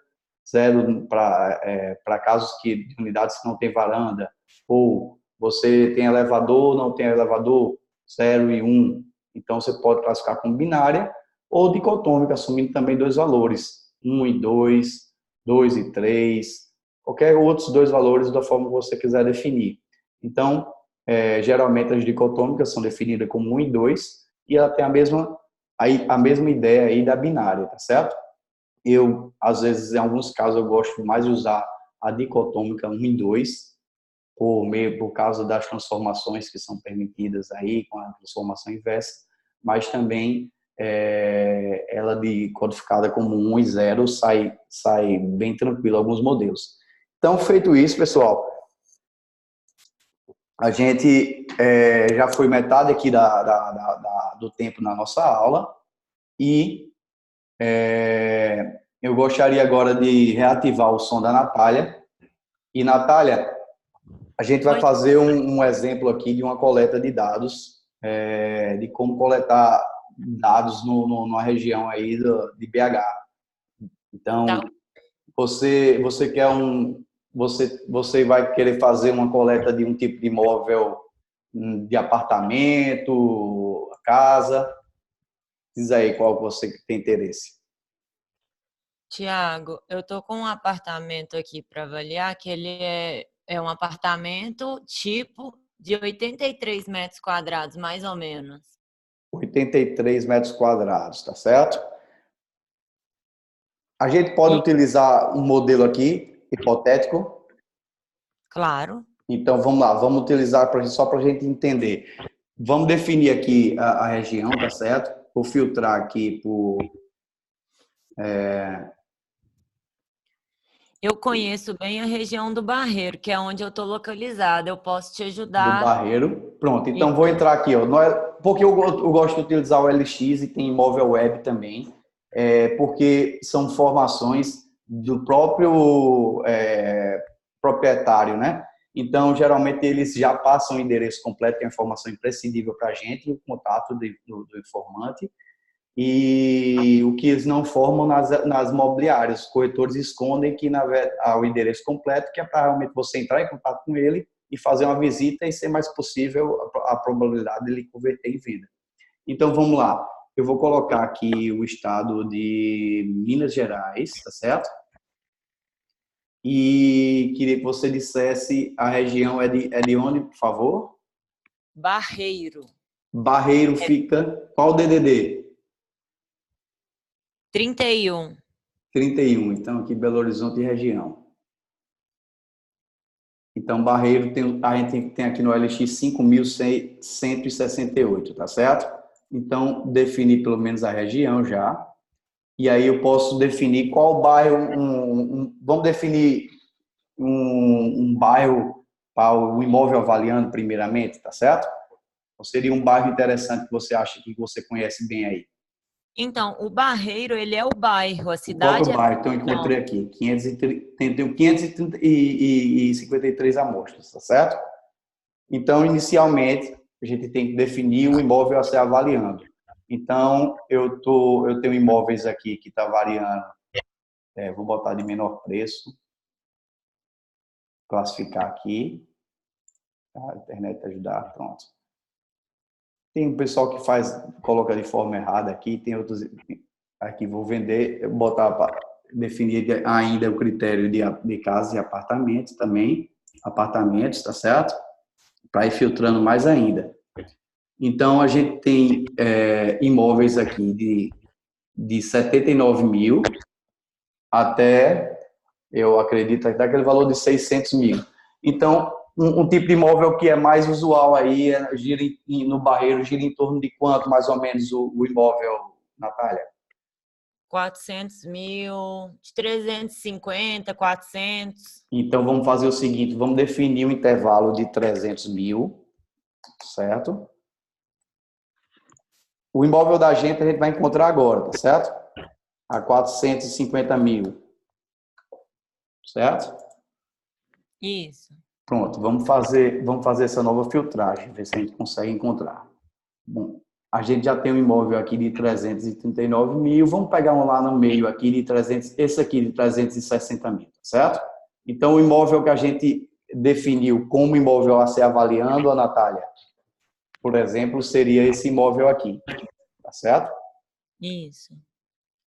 0 para casos de unidades que não tem varanda. Ou você tem elevador, não tem elevador, 0 e 1. Então, você pode classificar como binária ou dicotômica, assumindo também dois valores, 1 e 2, 2 e 3, qualquer outros dois valores da forma que você quiser definir. Então, geralmente as dicotômicas são definidas como 1 e 2 e ela tem a mesma ideia aí da binária, tá certo? Eu, às vezes, em alguns casos, eu gosto mais de usar a dicotômica 1 e 2, por causa das transformações que são permitidas aí com a transformação inversa, mas também ela de codificada como 1 e 0 sai bem tranquilo alguns modelos. Então, feito isso, pessoal, a gente já foi metade aqui do tempo na nossa aula e eu gostaria agora de reativar o som da Natália. E, Natália, a gente vai fazer um exemplo aqui de uma coleta de dados, de como coletar dados numa região aí de BH. Então, você vai querer fazer uma coleta de um tipo de imóvel, de apartamento, casa? Diz aí qual você tem interesse. Tiago, eu tô com um apartamento aqui para avaliar, que ele é um apartamento tipo de 83 metros quadrados, mais ou menos. 83 metros quadrados, tá certo? A gente pode utilizar um modelo aqui, hipotético? Claro. Então, vamos lá, vamos utilizar só para a gente entender. Vamos definir aqui a região, tá certo? Vou filtrar aqui por... Eu conheço bem a região do Barreiro, que é onde eu estou localizada. Eu posso te ajudar. Do Barreiro. Pronto, então vou entrar aqui, ó. Porque eu gosto de utilizar o LX e tem imóvel web também, porque são informações do próprio proprietário, né? Então, geralmente, eles já passam o endereço completo, que é a informação imprescindível para a gente, o contato do informante. E o que eles não formam nas mobiliárias. Os corretores escondem que o endereço completo, que é para realmente você entrar em contato com ele e fazer uma visita e ser mais possível a probabilidade de ele converter em venda. Então, vamos lá. Eu vou colocar aqui o estado de Minas Gerais, tá certo? E queria que você dissesse a região é de onde, por favor? Barreiro. Barreiro fica... Qual o DDD? 31. 31. Então, aqui Belo Horizonte região. Então, Barreiro, a gente tem aqui no LX 5.168, tá certo? Então, definir pelo menos a região já. E aí eu posso definir qual bairro, vamos definir um bairro para o imóvel avaliando primeiramente, tá certo? Ou seria um bairro interessante que você acha que você conhece bem aí? Então, o Barreiro, ele é o bairro, a cidade... Qual que é o bairro? Então, eu encontrei aqui. 553 amostras, tá certo? Então, inicialmente, a gente tem que definir o imóvel a ser avaliando. Então, eu tenho imóveis aqui que está variando, vou botar de menor preço, classificar aqui, a internet ajudar, pronto. Tem um pessoal que coloca de forma errada aqui, tem outros... Aqui vou vender, definir ainda o critério de casas e apartamentos também, apartamentos, tá certo? Para ir filtrando mais ainda. Então, a gente tem imóveis aqui de 79 mil até, eu acredito, até aquele valor de 600 mil. Então, um tipo de imóvel que é mais usual aí, no Barreiro, gira em torno de quanto, mais ou menos, o imóvel, Natália? 400 mil, de 350, 400. Então, vamos fazer o seguinte, vamos definir um intervalo de 300 mil, certo? O imóvel da gente a gente vai encontrar agora, tá certo? A 450 mil, certo? Isso. Pronto, vamos fazer essa nova filtragem, ver se a gente consegue encontrar. Bom, a gente já tem um imóvel aqui de 339 mil, vamos pegar um lá no meio aqui de 300, esse aqui de 360 mil, certo? Então, o imóvel que a gente definiu como imóvel a ser avaliando, a Natália, por exemplo, seria esse imóvel aqui, tá certo? Isso.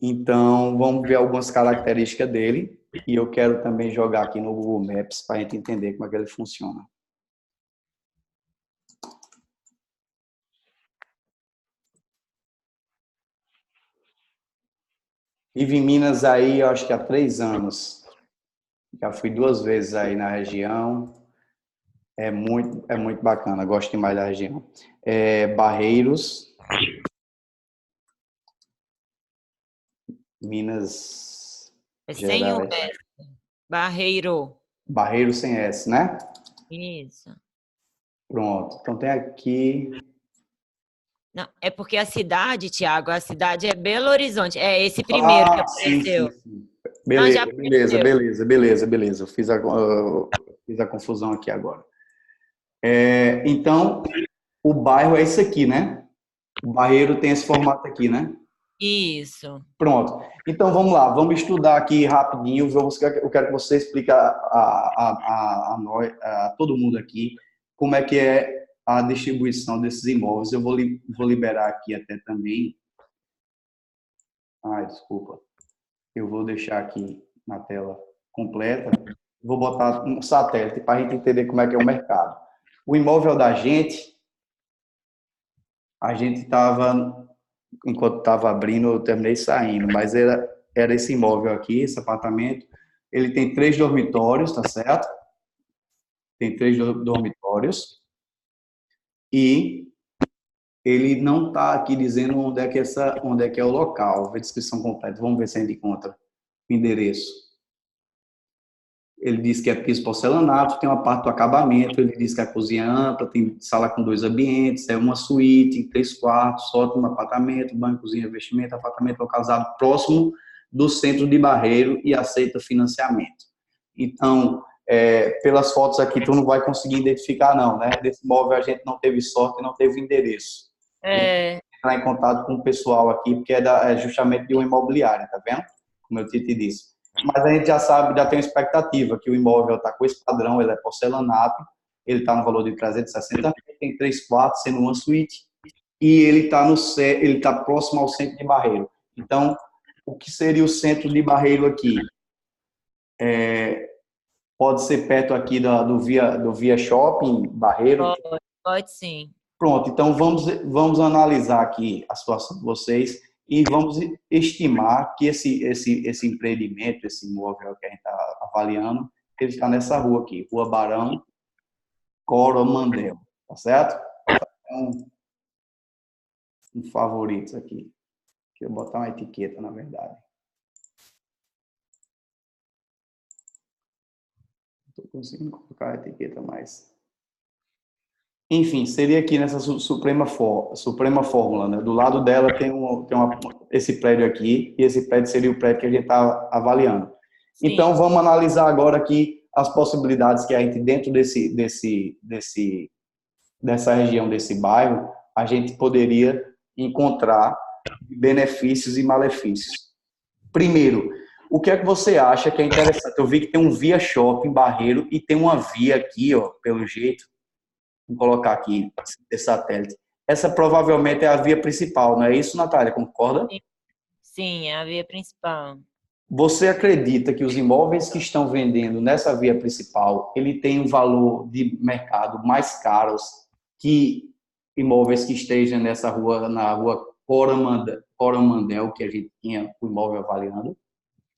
Então, vamos ver algumas características dele e eu quero também jogar aqui no Google Maps para a gente entender como é que ele funciona. Vivo em Minas aí, eu acho que há 3 anos. Já fui 2 vezes aí na região. É muito bacana, gosto demais da região. Barreiros, Minas É sem o Gerais. S. Barreiro. Barreiros sem S, né? Isso. Pronto. Então tem aqui. Não, é porque a cidade, Tiago, a cidade é Belo Horizonte. É esse primeiro que apareceu. Sim. Não, já Beleza. Eu fiz a confusão aqui agora. Então, o bairro é esse aqui, né? O Barreiro tem esse formato aqui, né? Isso. Pronto. Então, vamos lá. Vamos estudar aqui rapidinho. Eu quero que você explique a todo mundo aqui como é que é a distribuição desses imóveis. Eu vou liberar aqui até também. Desculpa. Eu vou deixar aqui na tela completa. Vou botar um satélite para a gente entender como é que é o mercado. O imóvel da gente, a gente estava, enquanto estava abrindo, eu terminei saindo, mas era esse imóvel aqui, esse apartamento. Ele tem 3 dormitórios, tá certo? Tem 3 dormitórios. E ele não está aqui dizendo onde é que é o local. Vou ver a descrição completa. Vamos ver se a gente encontra o endereço. Ele diz que é piso porcelanato, tem uma parte do acabamento. Ele diz que a cozinha é ampla, tem sala com 2 ambientes, é uma suíte, 3 quartos, sótão, apartamento, banho, cozinha, vestimento, apartamento localizado próximo do centro de Barreiro e aceita financiamento. Então, pelas fotos aqui, tu não vai conseguir identificar, não, né? Desse imóvel a gente não teve sorte, não teve endereço. Entrar em contato com o pessoal aqui, porque é justamente de uma imobiliária, tá vendo? Como eu te disse. Mas a gente já sabe, já tem uma expectativa que o imóvel está com esse padrão, ele é porcelanato, ele está no valor de 360 mil, tem 3 quartos, sendo uma suíte, e ele está próximo ao centro de Barreiro. Então, o que seria o centro de Barreiro aqui? Pode ser perto aqui do Via Shopping, Barreiro? Pode sim. Pronto, então vamos analisar aqui a situação de vocês e vamos estimar que esse empreendimento, esse imóvel que a gente está avaliando, ele está nessa rua aqui, Rua Barão Coromandel, tá certo? Um favorito aqui. Deixa eu botar uma etiqueta, na verdade. Não estou conseguindo colocar a etiqueta mais. Enfim, seria aqui nessa Suprema Fórmula, né? Do lado dela tem esse prédio aqui, e esse prédio seria o prédio que a gente está avaliando. Sim. Então, vamos analisar agora aqui as possibilidades que a gente, dentro dessa região, desse bairro, a gente poderia encontrar benefícios e malefícios. Primeiro, o que é que você acha que é interessante? Eu vi que tem um Via Shopping Barreiro e tem uma via aqui, ó, pelo jeito. Vou colocar aqui esse satélite. Essa provavelmente é a via principal, não é isso, Natália? Concorda? Sim, é a via principal. Você acredita que os imóveis que estão vendendo nessa via principal, ele tem um valor de mercado mais caros que imóveis que estejam nessa rua, na rua Coromandel, que a gente tinha o imóvel avaliando?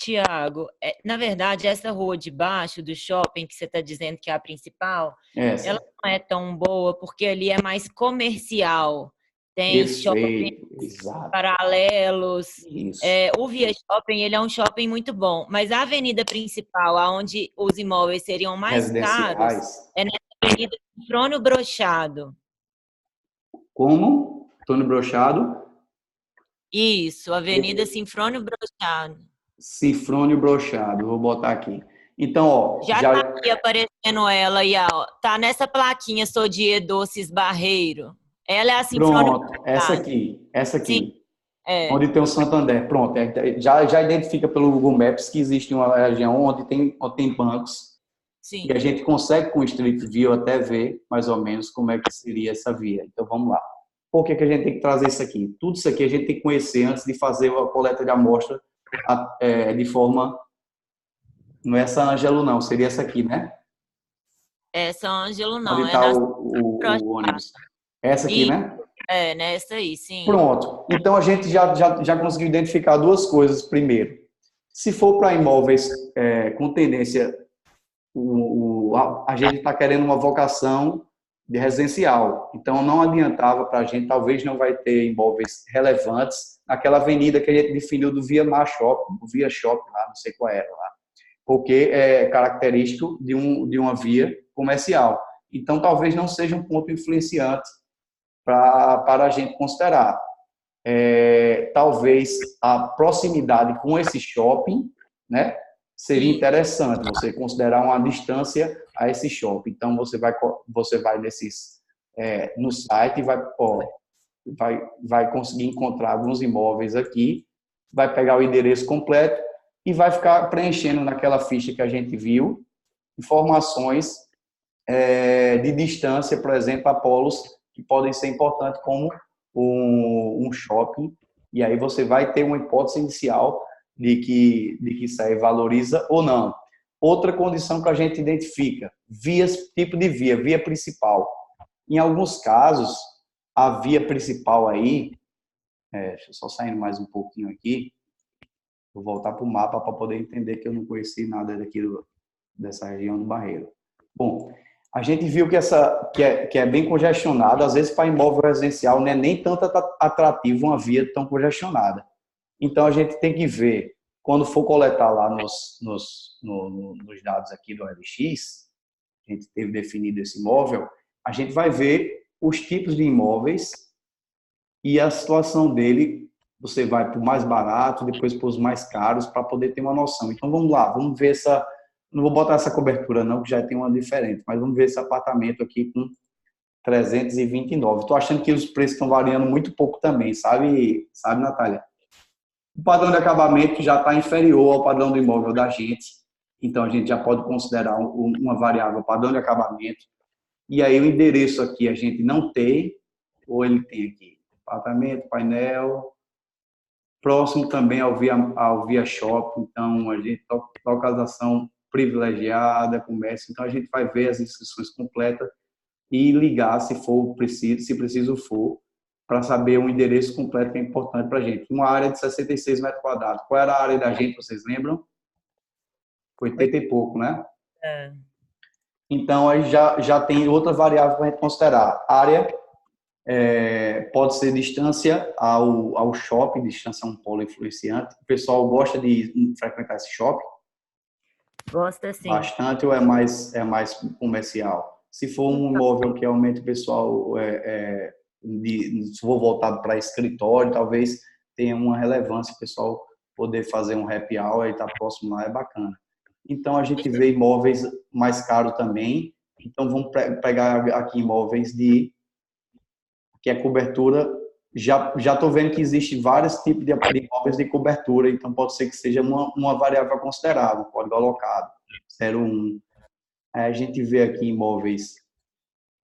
Tiago, na verdade, essa rua de baixo do shopping, que você está dizendo que é a principal, ela não é tão boa, porque ali é mais comercial. Tem shopping paralelos. O Via Shopping, ele é um shopping muito bom, mas a avenida principal, onde os imóveis seriam mais caros, é nessa avenida Sinfrônio Brochado. Como? Antônio Brochado? Isso, Avenida Sinfrônio Brochado. Sinfrônio Brochado, vou botar aqui. Então, ó... Já tá aqui aparecendo ela aí, ó. Tá nessa plaquinha Sodier Doces Barreiro. Ela é a Sinfrônio Brochado. Pronto, essa aqui. Sim. Onde tem o Santander. Pronto, já identifica pelo Google Maps que existe uma região onde tem bancos Sim. E a gente consegue com o Street View até ver mais ou menos como é que seria essa via. Então vamos lá. Por que a gente tem que trazer isso aqui? Tudo isso aqui a gente tem que conhecer antes de fazer a coleta de amostra de forma... Não é essa Ângelo não, seria essa aqui, né? Essa Ângelo não. Onde está o ônibus? Essa aqui, né? Nessa aí, sim. Pronto. Então, a gente já conseguiu identificar duas coisas. Primeiro, se for para imóveis com tendência, a gente está querendo uma vocação de residencial. Então, não adiantava para a gente, talvez não vai ter imóveis relevantes naquela avenida que a gente definiu do Via Mar Shopping, do Via Shopping lá, não sei qual era lá, porque é característico de uma via comercial. Então, talvez não seja um ponto influenciante para a gente considerar. Talvez a proximidade com esse shopping, né, seria interessante você considerar uma distância a esse shopping. Então, você vai no site e vai conseguir encontrar alguns imóveis aqui, vai pegar o endereço completo e vai ficar preenchendo naquela ficha que a gente viu informações de distância, por exemplo, a polos que podem ser importantes, como um shopping, e aí você vai ter uma hipótese inicial de que isso aí valoriza ou não. Outra condição que a gente identifica, tipo de via principal. Em alguns casos, a via principal aí, deixa eu só sair mais um pouquinho aqui, vou voltar para o mapa para poder entender que eu não conheci nada dessa região do Barreiro. Bom, a gente viu que é bem congestionado, às vezes para imóvel residencial não é nem tanto atrativo uma via tão congestionada. Então a gente tem que ver, quando for coletar lá nos dados aqui do OLX, a gente teve definido esse imóvel, a gente vai ver os tipos de imóveis e a situação dele. Você vai para o mais barato, depois para os mais caros, para poder ter uma noção. Então vamos lá, vamos ver não vou botar essa cobertura não, que já tem uma diferente, mas vamos ver esse apartamento aqui com 329. Estou achando que os preços estão variando muito pouco também, sabe, Natália? O padrão de acabamento já está inferior ao padrão do imóvel da gente, então a gente já pode considerar uma variável padrão de acabamento. E aí o endereço aqui a gente não tem, ou ele tem aqui, apartamento, painel, próximo também ao Via Shopping, então a gente localização privilegiada, comércio, então a gente vai ver as inscrições completas e ligar se preciso for, para saber o endereço completo que é importante para a gente. Uma área de 66 metros quadrados. Qual era a área da gente, vocês lembram? 80 e pouco, né? Então, aí já tem outra variável para a gente considerar. Área pode ser distância ao shopping, distância a um polo influenciante. O pessoal gosta de frequentar esse shopping? Gosta, sim. Bastante, ou é mais comercial? Se for um imóvel que realmente o pessoal se for voltado para escritório, talvez tenha uma relevância o pessoal poder fazer um happy hour e estar próximo lá, é bacana. Então, a gente vê imóveis mais caros também. Então, vamos pegar aqui imóveis que é cobertura. Já estou vendo que existe vários tipos de imóveis de cobertura, então pode ser que seja uma variável considerável, código alocado, 0,1. A gente vê aqui imóveis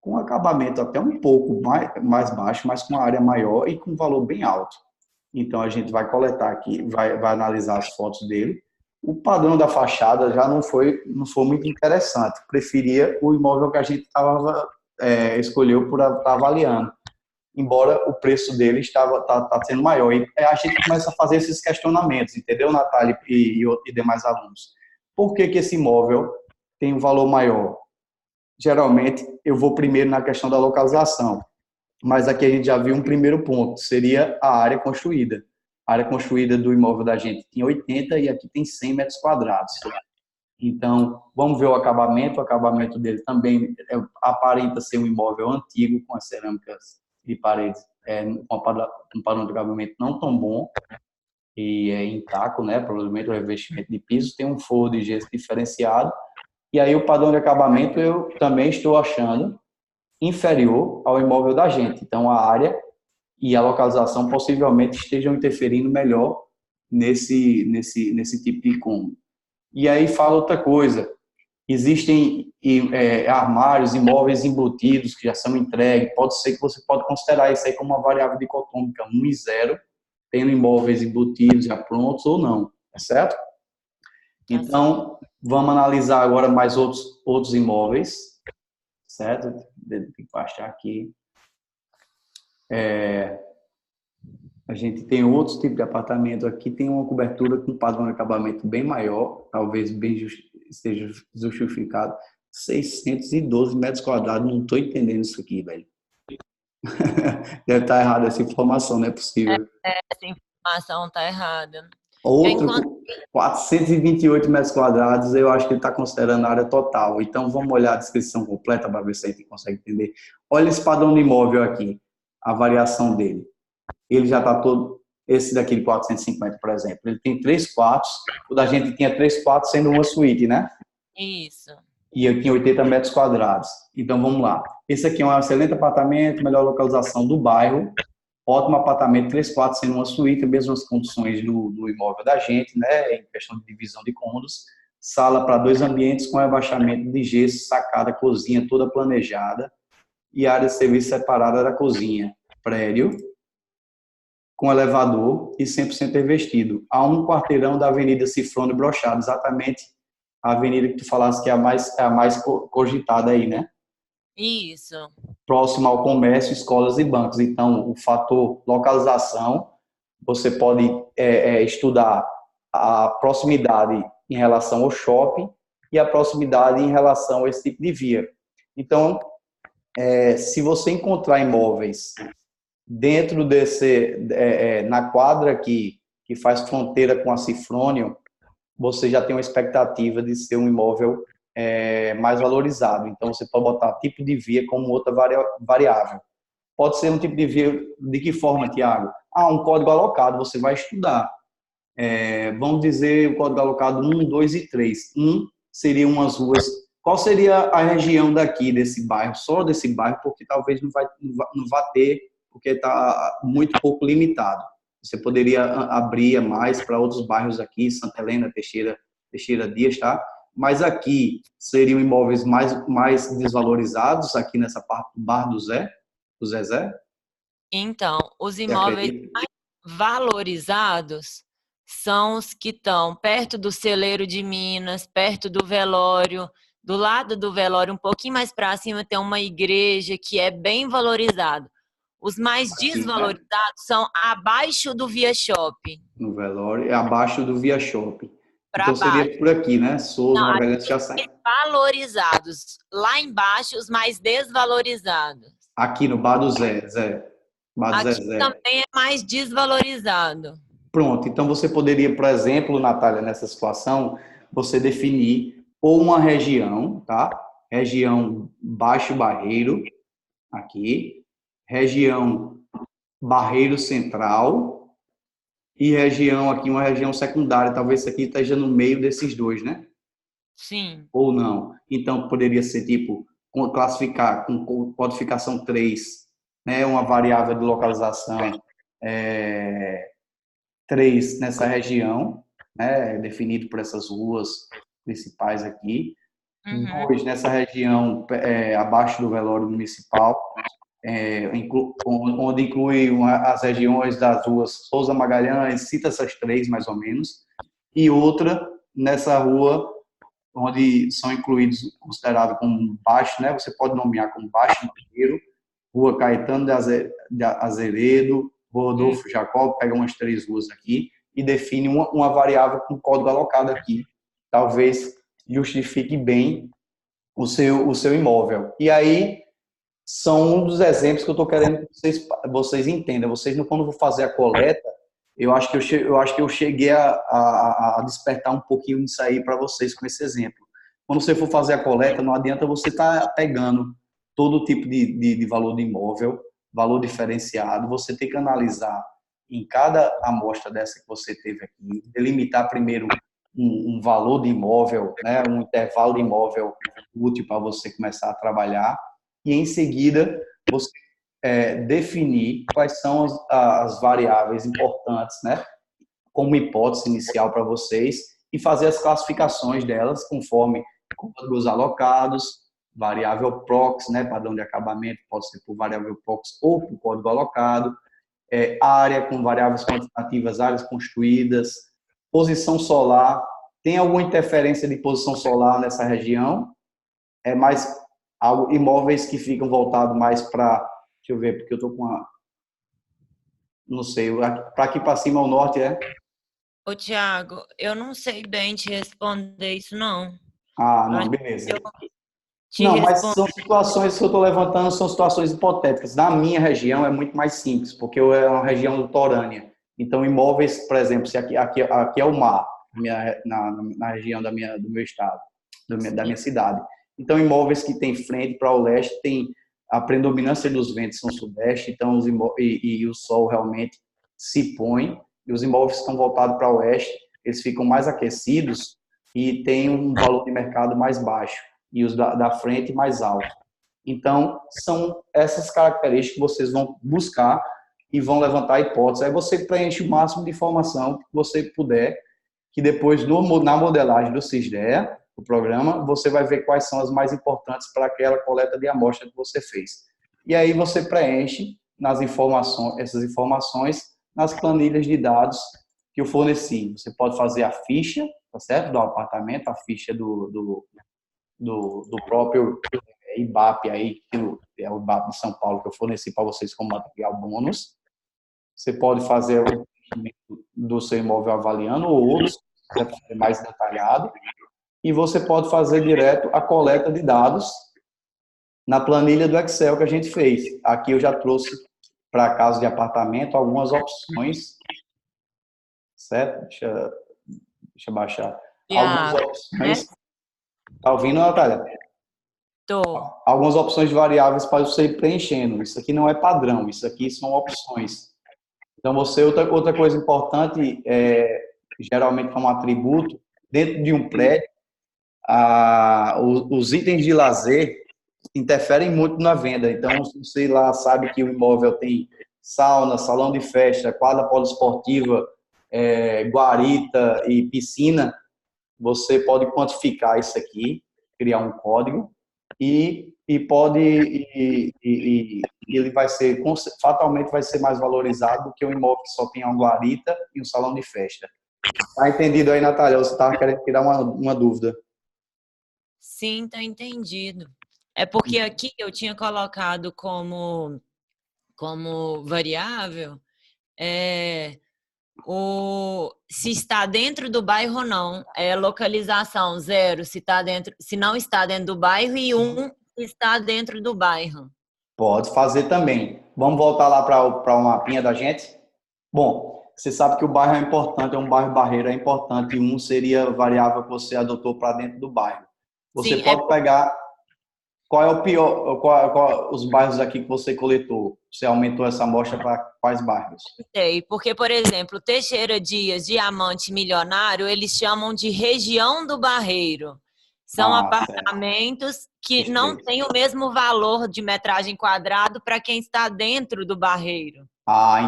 com acabamento até um pouco mais baixo, mas com uma área maior e com valor bem alto. Então, a gente vai coletar aqui, vai analisar as fotos dele. O padrão da fachada já não foi muito interessante. Preferia o imóvel que a gente escolheu por estar avaliando, embora o preço dele está sendo maior. E a gente começa a fazer esses questionamentos, entendeu, Natália e demais alunos? Por que esse imóvel tem um valor maior? Geralmente, eu vou primeiro na questão da localização, mas aqui a gente já viu um primeiro ponto, seria a área construída. A área construída do imóvel da gente tem 80 e aqui tem 100 metros quadrados. Então, vamos ver o acabamento dele também aparenta ser um imóvel antigo, com as cerâmicas de paredes, com um padrão de acabamento não tão bom, e em taco, né? Provavelmente o revestimento de piso, tem um forro de gesso diferenciado, e aí o padrão de acabamento eu também estou achando inferior ao imóvel da gente. Então, a área e a localização possivelmente estejam interferindo melhor nesse tipo de cômodo. E aí fala outra coisa, Existem armários, imóveis embutidos que já são entregues. Pode ser que você pode considerar isso aí como uma variável dicotômica, 1 e 0, tendo imóveis embutidos já prontos ou não, tá certo? Então, vamos analisar agora mais outros imóveis, certo? Tem que baixar aqui. A gente tem outros tipos de apartamento aqui, tem uma cobertura com padrão de acabamento bem maior, talvez esteja justificado. 612 metros quadrados, não estou entendendo isso aqui, velho. Deve estar errada essa informação, não é possível. Essa informação está errada. Outro, 428 metros quadrados, eu acho que ele está considerando a área total. Então, vamos olhar a descrição completa para ver se a gente consegue entender. Olha esse padrão de imóvel aqui, a variação dele. Ele já está todo, esse daqui de 450, por exemplo, ele tem 3 quartos, o da gente tinha 3 quartos sendo uma suíte, né? Isso. E eu tinha 80 metros quadrados. Então, vamos lá. Esse aqui é um excelente apartamento, melhor localização do bairro, ótimo apartamento, 3 quartos sendo uma suíte, mesmas condições do imóvel da gente, né? Em questão de divisão de cômodos, sala para 2 ambientes com rebaixamento de gesso, sacada, cozinha toda planejada e área de serviço separada da cozinha. Prédio com elevador e 100% revestido. A um quarteirão da Avenida Cifrônio Brochado, exatamente a avenida que tu falaste que é a mais cogitada aí, né? Isso. Próximo ao comércio, escolas e bancos. Então, o fator localização, você pode estudar a proximidade em relação ao shopping e a proximidade em relação a esse tipo de via. Então, se você encontrar imóveis dentro na quadra aqui, que faz fronteira com a Cifrônio, você já tem uma expectativa de ser um imóvel mais valorizado. Então, você pode botar tipo de via como outra variável. Pode ser um tipo de via, de que forma, Tiago? Um código alocado, você vai estudar. Vamos dizer o código alocado 1, 2 e 3. 1 seria umas ruas. Qual seria a região daqui, desse bairro? Só desse bairro, porque talvez não vá ter, porque está muito pouco limitado. Você poderia abrir mais para outros bairros aqui, Santa Helena, Teixeira Dias, tá? Mas aqui seriam imóveis mais desvalorizados, aqui nessa parte do Bar do Zezé? Então, os imóveis mais valorizados são os que estão perto do celeiro de Minas, perto do velório. Do lado do velório, um pouquinho mais para cima, tem uma igreja que é bem valorizado. Os mais desvalorizados são abaixo do Via Shopping. No velório, é abaixo do Via Shopping. Então seria por aqui, né? Souza, Magalhães, já sai. Valorizados. Lá embaixo, os mais desvalorizados. Aqui no Bar do Zé. Bar do aqui Zezé. Também é mais desvalorizado. Pronto. Então você poderia, por exemplo, Natália, nessa situação, você definir ou uma região, tá? Região Baixo Barreiro, aqui. Região Barreiro Central e região aqui, uma região secundária. Talvez isso aqui esteja no meio desses dois, né? Sim. Ou não. Então, poderia ser tipo, classificar com codificação 3, né? Uma variável de localização 3 nessa região, né? Definido por essas ruas principais aqui. 2 nessa região abaixo do velório municipal, onde inclui as regiões das ruas Souza Magalhães, cita essas 3 mais ou menos, e outra nessa rua onde são incluídos, considerado como baixo, né? Você pode nomear como Baixo Barreiro, Rua Caetano de Azeredo, Rodolfo Jacob, pega umas 3 ruas aqui e define uma variável com código alocado aqui. Talvez justifique bem o seu imóvel. E aí, são um dos exemplos que eu estou querendo que vocês entendam. Vocês, quando vão fazer a coleta, eu acho que eu cheguei a despertar um pouquinho disso aí para vocês com esse exemplo. Quando você for fazer a coleta, não adianta você estar pegando todo tipo de valor de imóvel, valor diferenciado. Você tem que analisar em cada amostra dessa que você teve aqui, delimitar primeiro um valor de imóvel, né, um intervalo de imóvel útil para você começar a trabalhar, e em seguida você definir quais são as variáveis importantes, né, como hipótese inicial para vocês, e fazer as classificações delas conforme códigos alocados, variável prox, né, padrão de acabamento, pode ser por variável prox ou por código alocado, área com variáveis quantitativas, áreas construídas, posição solar. Tem alguma interferência de posição solar nessa região? É mais imóveis que ficam voltados mais para, deixa eu ver, porque eu estou com uma, não sei, para aqui para cima ao norte Ô, Thiago, eu não sei bem te responder isso, não. Ah, não, beleza. Te Não, mas respondo. são situações que eu estou levantando, são situações hipotéticas. Na minha região é muito mais simples, porque é uma região litorânea. Então, imóveis, por exemplo, se aqui é o mar, na região do meu estado, da minha cidade. Então, imóveis que têm frente para o leste, tem a predominância dos ventos são sudeste, então e o sol realmente se põe, e os imóveis que estão voltados para o oeste, eles ficam mais aquecidos e têm um valor de mercado mais baixo, e os da frente mais alto. Então, são essas características que vocês vão buscar e vão levantar hipóteses. Aí você preenche o máximo de informação que você puder, que depois, na modelagem do CISDEA, o programa, você vai ver quais são as mais importantes para aquela coleta de amostra que você fez. E aí você preenche essas informações nas planilhas de dados que eu forneci. Você pode fazer a ficha, tá certo? Do apartamento, a ficha do próprio IBAP aí, que é o IBAP de São Paulo, que eu forneci para vocês como material bônus. Você pode fazer o do seu imóvel avaliando ou outros, mais detalhado. E você pode fazer direto a coleta de dados na planilha do Excel que a gente fez. Aqui eu já trouxe para casa de apartamento algumas opções, certo? Deixa eu baixar. Algumas opções. Tá ouvindo, Natália? Tô. Algumas opções de variáveis para você ir preenchendo. Isso aqui não é padrão, isso aqui são opções. Então, outra coisa importante, geralmente como atributo, dentro de um prédio, os itens de lazer interferem muito na venda. Então, se você lá sabe que o imóvel tem sauna, salão de festa, quadra poliesportiva, guarita e piscina, você pode quantificar isso aqui, criar um código e ele vai ser, fatalmente vai ser mais valorizado do que um imóvel que só tem uma guarita e um salão de festa. Tá entendido aí, Natália? Você estava querendo tirar uma dúvida. Sim, tá entendido. É porque aqui eu tinha colocado como variável se está dentro do bairro ou não. Localização 0 se não está dentro do bairro e 1 se está dentro do bairro. Pode fazer também. Vamos voltar lá para o mapinha da gente? Bom, você sabe que o bairro é importante, é um bairro barreira, é importante. 1 seria a variável que você adotou para dentro do bairro. Você pode pegar qual é o pior, os bairros aqui que você coletou. Você aumentou essa amostra para quais bairros? Sei, porque, por exemplo, Teixeira Dias, Diamante, Milionário, eles chamam de região do Barreiro. São apartamentos que não têm o mesmo valor de metragem quadrado para quem está dentro do Barreiro.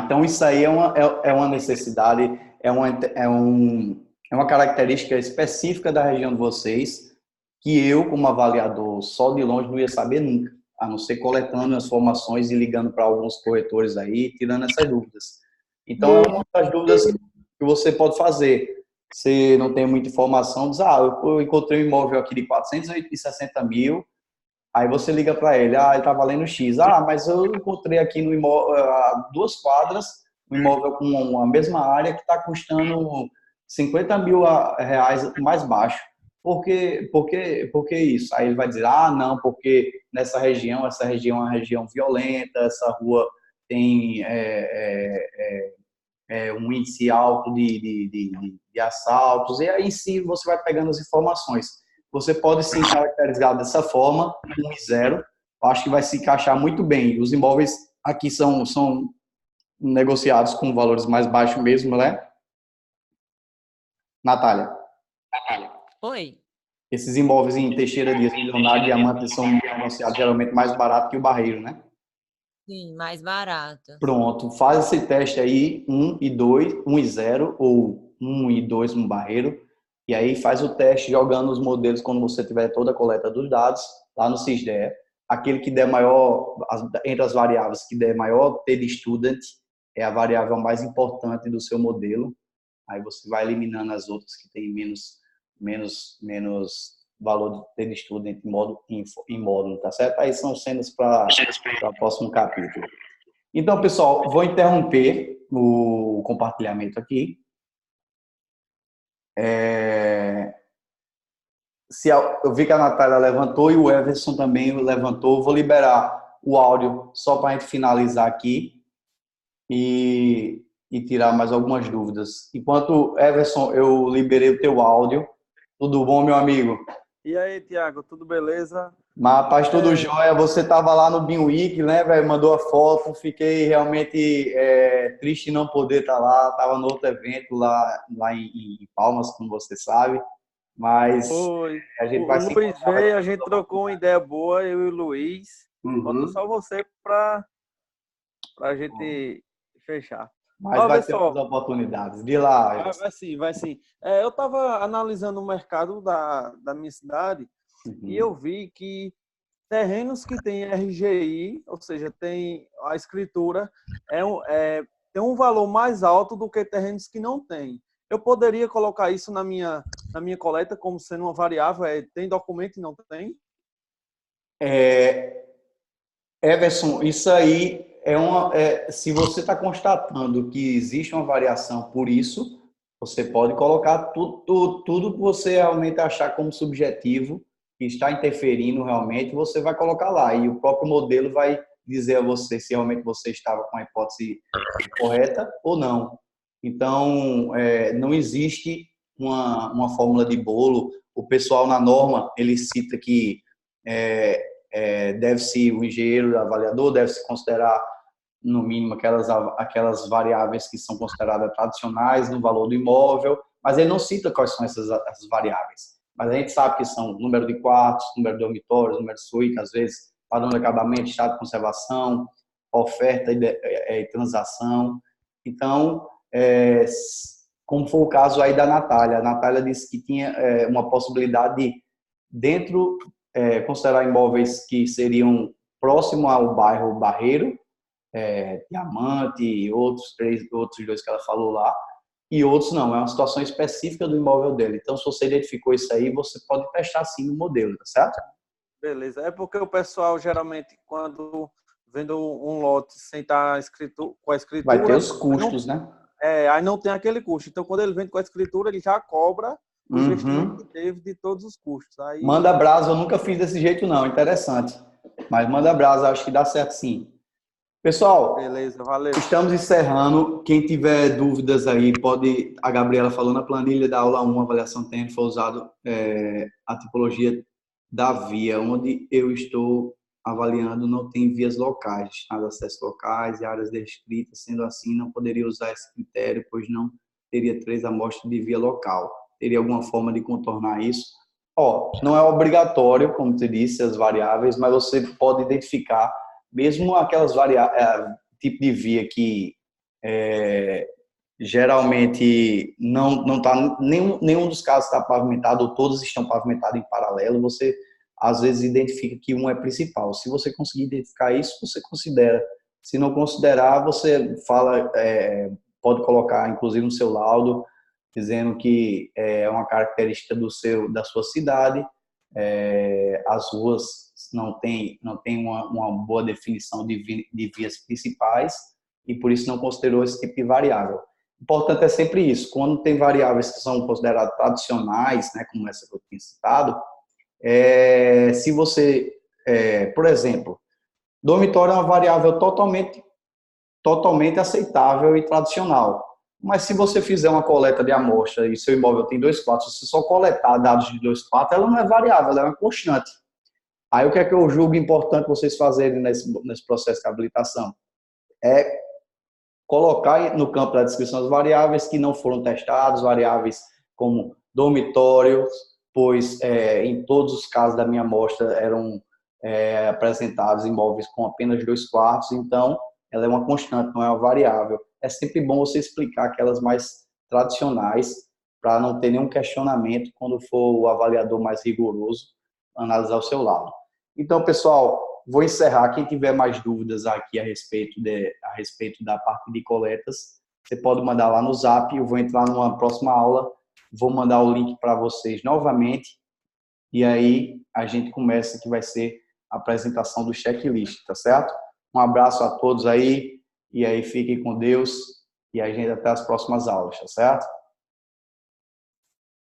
Então isso aí é uma necessidade, é uma característica específica da região de vocês, que eu, como avaliador, só de longe não ia saber nunca, a não ser coletando as informações e ligando para alguns corretores aí, tirando essas dúvidas. Então, é uma das dúvidas que você pode fazer. Você não tem muita informação, diz, eu encontrei um imóvel aqui de 460 mil, aí você liga para ele, ele está valendo X. Mas eu encontrei aqui no imóvel, 2 quadras, um imóvel com a mesma área que está custando 50 mil reais mais baixo. Por que isso? Aí ele vai dizer, não, porque essa região é uma região violenta, essa rua tem um índice alto de assaltos, e aí sim você vai pegando as informações. Você pode sim caracterizar dessa forma, 1 e 0, acho que vai se encaixar muito bem. Os imóveis aqui são negociados com valores mais baixos mesmo, né? Natália. Oi. Esses imóveis em Teixeira Dias, Milionário e Diamante são negociados geralmente mais barato que o Barreiro, né? Sim, mais barato. Pronto, faz esse teste aí, 1 e 2, 1 e 0, ou 1 e 2 no Barreiro. e aí faz o teste jogando os modelos quando você tiver toda a coleta dos dados lá no SysDE. Aquele que der maior, entre as variáveis que der maior T de student, é a variável mais importante do seu modelo. Aí você vai eliminando as outras que têm menos valor de T de student em módulo, tá certo? Aí são cenas para o próximo capítulo. Então, pessoal, vou interromper o compartilhamento aqui. Eu vi que a Natália levantou e o Everson também levantou. Vou liberar o áudio só para a gente finalizar aqui e tirar mais algumas dúvidas. Enquanto, Everson, eu liberei o teu áudio. Tudo bom, meu amigo? E aí, Tiago, tudo beleza? Mas, rapaz, tudo jóia. Você estava lá no BIM Week, né, velho? Mandou a foto. Fiquei realmente triste não poder estar lá. Estava no outro evento lá em Palmas, como você sabe. Mas a gente vai se encontrar. O Luiz veio, a gente trocou uma ideia boa, eu e o Luiz. Falta só você para a gente fechar. Mas vai ter outras oportunidades. De lá. Vai sim. Eu estava analisando o mercado da minha cidade e eu vi que terrenos que tem RGI, ou seja, tem a escritura, tem um valor mais alto do que terrenos que não tem. Eu poderia colocar isso na minha coleta como sendo uma variável, tem documento e não tem? Everson, isso aí se você está constatando que existe uma variação por isso, você pode colocar tudo que você realmente achar como subjetivo, que está interferindo realmente, você vai colocar lá. E o próprio modelo vai dizer a você se realmente você estava com a hipótese correta ou não. Então, não existe uma fórmula de bolo. O pessoal na norma, ele cita que deve-se, o engenheiro avaliador deve-se considerar, no mínimo, aquelas variáveis que são consideradas tradicionais no valor do imóvel, mas ele não cita quais são essas variáveis. Mas a gente sabe que são número de quartos, número de dormitórios, número de suíte, às vezes, padrão de acabamento, estado de conservação, oferta e transação. Então, como foi o caso aí da Natália. A Natália disse que tinha uma possibilidade de, dentro, considerar imóveis que seriam próximo ao bairro Barreiro, Diamante e outros dois que ela falou lá, e outros não, é uma situação específica do imóvel dele. Então, se você identificou isso aí, você pode testar sim no modelo, tá certo? Beleza. É porque o pessoal, geralmente, quando vendo um lote sem estar escrito com a escritura... Vai ter os custos, né? Aí não tem aquele custo. Então, quando ele vende com a escritura, ele já cobra o investimento que teve de todos os custos. Aí... Manda brasa, eu nunca fiz desse jeito não, interessante. Mas manda brasa, acho que dá certo sim. Pessoal, beleza, valeu. Estamos encerrando. Quem tiver dúvidas aí, pode... A Gabriela falou na planilha da aula 1, avaliação técnica, foi usado a tipologia da via, onde eu estou avaliando, não tem vias locais, destinadas a acessos locais e áreas descritas. Sendo assim, não poderia usar esse critério, pois não teria 3 amostras de via local. Teria alguma forma de contornar isso? Não é obrigatório, como te disse, as variáveis, mas você pode identificar mesmo aquelas variáveis, tipo de via que geralmente não está, nenhum dos casos está pavimentado, ou todos estão pavimentados em paralelo, você às vezes identifica que um é principal. Se você conseguir identificar isso, você considera. Se não considerar, você fala, pode colocar inclusive no seu laudo, dizendo que é uma característica da sua cidade, as ruas não tem uma boa definição de vias principais e por isso não considerou esse tipo de variável. Importante é sempre isso, quando tem variáveis que são consideradas tradicionais, né, como essa que eu tinha citado, se você, por exemplo, dormitório é uma variável totalmente aceitável e tradicional. Mas se você fizer uma coleta de amostra e seu imóvel tem 2 quartos, se você só coletar dados de 2 quartos, ela não é variável, ela é uma constante. Aí o que é que eu julgo importante vocês fazerem nesse processo de habilitação? É colocar no campo da descrição as variáveis que não foram testadas, variáveis como dormitórios, pois em todos os casos da minha amostra eram apresentados imóveis com apenas 2 quartos, então ela é uma constante, não é uma variável. É sempre bom você explicar aquelas mais tradicionais, para não ter nenhum questionamento quando for o avaliador mais rigoroso analisar o seu laudo. Então, pessoal, vou encerrar. Quem tiver mais dúvidas aqui a respeito da parte de coletas, você pode mandar lá no Zap. Eu vou entrar numa próxima aula, vou mandar o link para vocês novamente e aí a gente começa, que vai ser a apresentação do checklist, tá certo? Um abraço a todos aí e aí fiquem com Deus e a gente até as próximas aulas, tá certo?